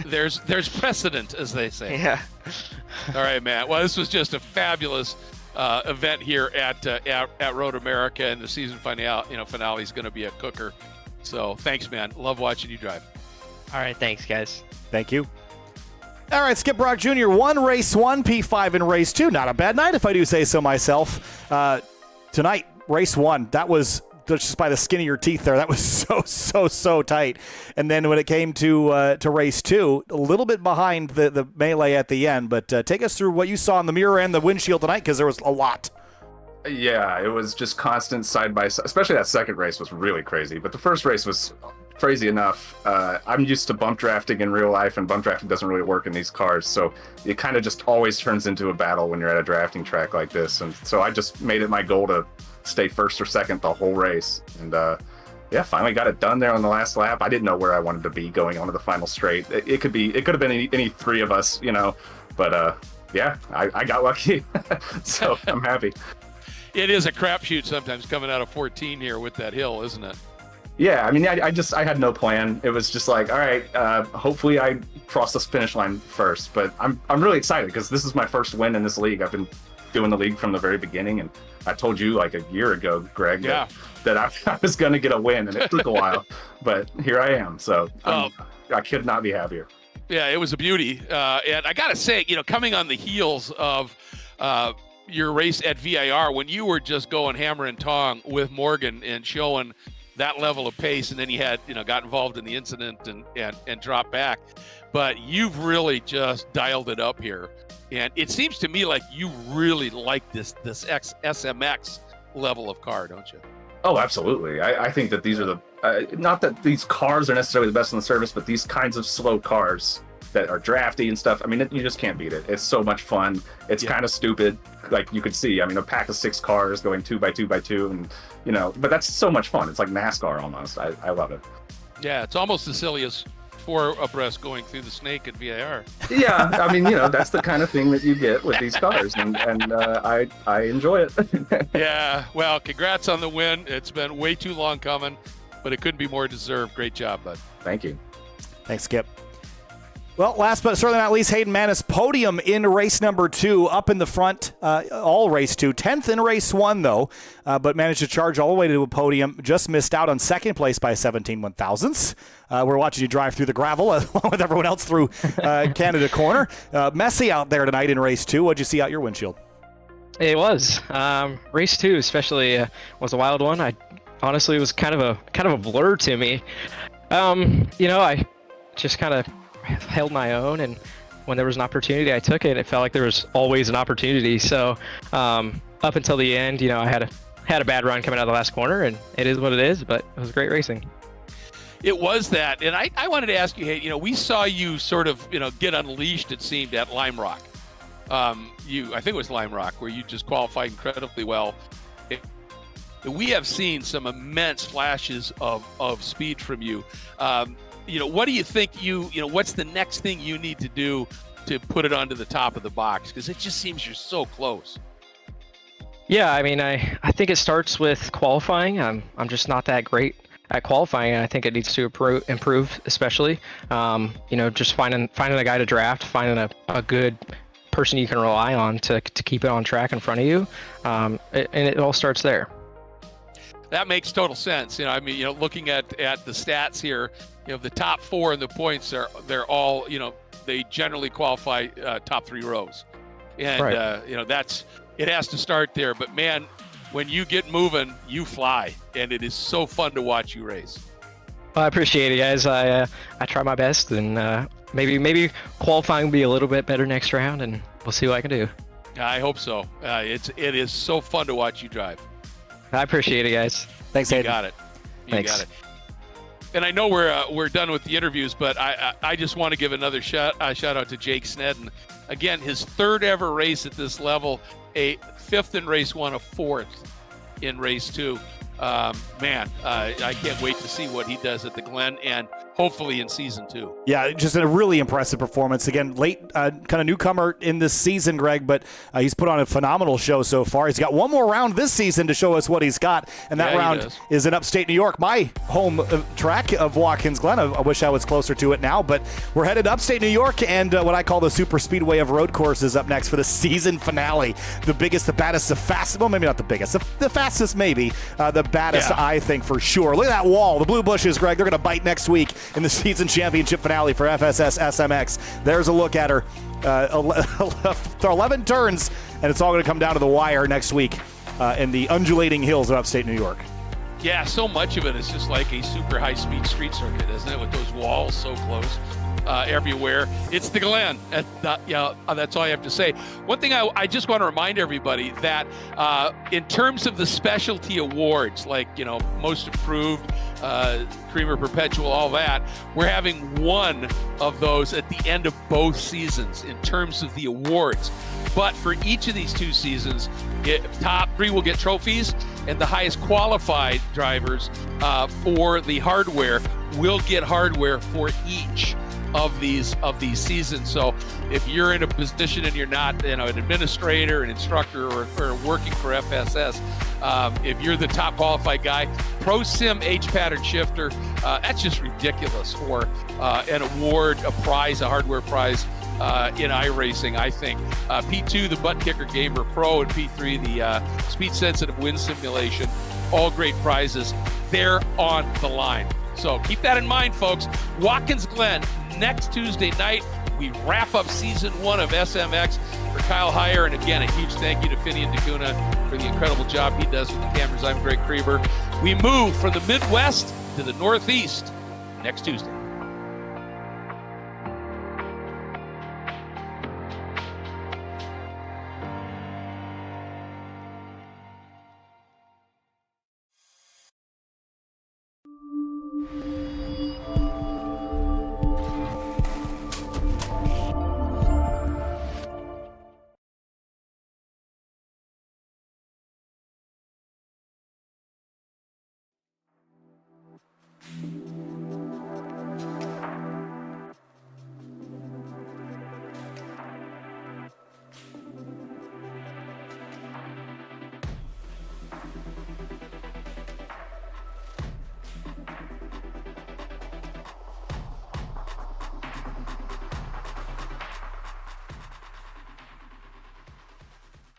There's precedent, as they say. Yeah. All right, Matt. Well, this was just a fabulous event here at Road America, and the season finale is going to be a cooker. So thanks, man. Love watching you drive. All right. Thanks, guys. Thank you. All right, Skip Brock Jr., 1 race 1, P5 in race 2. Not a bad night, if I do say so myself. Tonight, race 1, that was just by the skin of your teeth there. That was so tight. And then when it came to race 2, a little bit behind the melee at the end. But take us through what you saw in the mirror and the windshield tonight, because there was a lot. Yeah, it was just constant side by side. Especially that second race was really crazy. But the first race was crazy enough, I'm used to bump drafting in real life, and bump drafting doesn't really work in these cars. So it kind of just always turns into a battle when you're at a drafting track like this. And so I just made it my goal to stay first or second the whole race. And yeah, finally got it done there on the last lap. I didn't know where I wanted to be going onto the final straight. It could have been any three of us, you know, but yeah, I got lucky. So I'm happy. It is a crapshoot sometimes coming out of 14 here with that hill, isn't it? Yeah, I mean, I had no plan. It was just like, all right, hopefully I cross this finish line first. But I'm really excited because this is my first win in this league. I've been doing the league from the very beginning, and I told you like a year ago, Greg, yeah, that I was going to get a win, and it took a while, but here I am. So I could not be happier. Yeah, it was a beauty, and I got to say, you know, coming on the heels of your race at VIR when you were just going hammer and tong with Morgan and showing that level of pace, and then he had, you know, got involved in the incident and dropped back. But you've really just dialed it up here, and it seems to me like you really like this SMX level of car, don't you? Oh, absolutely. I think that these are the not that these cars are necessarily the best in the service, but these kinds of slow cars that are drafty and stuff. I mean, you just can't beat it. It's so much fun. It's kind of stupid, like you could see. I mean, a pack of 6 cars going 2 by 2 by 2, and you know, but that's so much fun. It's like NASCAR almost. I love it. Yeah, it's almost as silly as 4 abreast going through the snake at VIR. Yeah, I mean, you know, that's the kind of thing that you get with these cars, and I enjoy it. Yeah, well, congrats on the win. It's been way too long coming, but it couldn't be more deserved. Great job, bud. Thank you. Thanks, Skip. Well, last but certainly not least, Hayden Manis, podium in race number 2, up in the front, all race 2. 10th in race 1, though, but managed to charge all the way to a podium. Just missed out on second place by 17 one-thousandths. We're watching you drive through the gravel along with everyone else through Canada Corner. Messy out there tonight in race 2. What'd you see out your windshield? It was race 2, especially was a wild one. I honestly, it was kind of a blur to me. You know, I just kind of held my own, and when there was an opportunity, I took it. It felt like there was always an opportunity. So up until the end, you know, I had a bad run coming out of the last corner, and it is what it is. But it was great racing. It was that, and I wanted to ask you, hey, you know, we saw you sort of, you know, get unleashed. It seemed at Lime Rock. I think it was Lime Rock where you just qualified incredibly well. We have seen some immense flashes of speed from you. You know, what do you think you know, what's the next thing you need to do to put it onto the top of the box? Because it just seems you're so close. Yeah, I mean, I think it starts with qualifying. I'm just not that great at qualifying, and I think it needs to improve, especially. You know, just finding a guy to draft, finding a good person you can rely on to keep it on track in front of you, and it all starts there. That makes total sense. You know, I mean, you know, looking at the stats here, you know, the top 4 in the points they're all, you know, they generally qualify top 3 rows, and right. You know, it has to start there. But man, when you get moving, you fly, and it is so fun to watch you race. Well, I appreciate it, guys. I try my best, and maybe qualifying will be a little bit better next round, and we'll see what I can do. I hope so. It is so fun to watch you drive. I appreciate it, guys. Thanks, Hayden. You got it. Thanks. Got it. And I know we're done with the interviews, but I just want to give another shout out to Jake Snedden. Again, his 3rd ever race at this level, a 5th in race 1, a 4th in race 2. Man, I can't wait to see what he does at the Glen and hopefully in season 2. Yeah, just a really impressive performance. Again, late kind of newcomer in this season, Greg, but he's put on a phenomenal show so far. He's got one more round this season to show us what he's got, and that round is in upstate New York, my home track of Watkins Glen. I wish I was closer to it now, but we're headed upstate New York, and what I call the super speedway of road courses up next for the season finale. The biggest, the baddest, the fastest, well, maybe not the biggest, the fastest maybe, the baddest, I think, for sure. Look at that wall, the blue bushes, Greg, they're going to bite next week in the season championship finale for FSS SMX. There's a look at her. 11 turns, and it's all going to come down to the wire next week in the undulating hills of upstate New York. Yeah, so much of it is just like a super high-speed street circuit, isn't it, with those walls so close? everywhere. It's the Glen. That's all I have to say. One thing I just want to remind everybody that in terms of the specialty awards, like, most improved, Creamer Perpetual, all that, we're having one of those at the end of both seasons in terms of the awards. But for each of these 2 seasons, top 3 will get trophies, and the highest qualified drivers for the hardware will get hardware for each of these seasons. So if you're in a position and you're not an administrator, an instructor, or working for FSS, if you're the top qualified guy, Pro Sim H pattern shifter, that's just ridiculous for an award, a prize, a hardware prize in iRacing, I think. P2, the Butt Kicker Gamer Pro, and P3, the Speed Sensitive Wind Simulation, all great prizes. They're on the line. So keep that in mind, folks. Watkins Glen, next Tuesday night, we wrap up season 1 of SMX. For Kyle Heyer, and again, a huge thank you to Finian DeCuna for the incredible job he does with the cameras. I'm Greg Krieber. We move from the Midwest to the Northeast next Tuesday.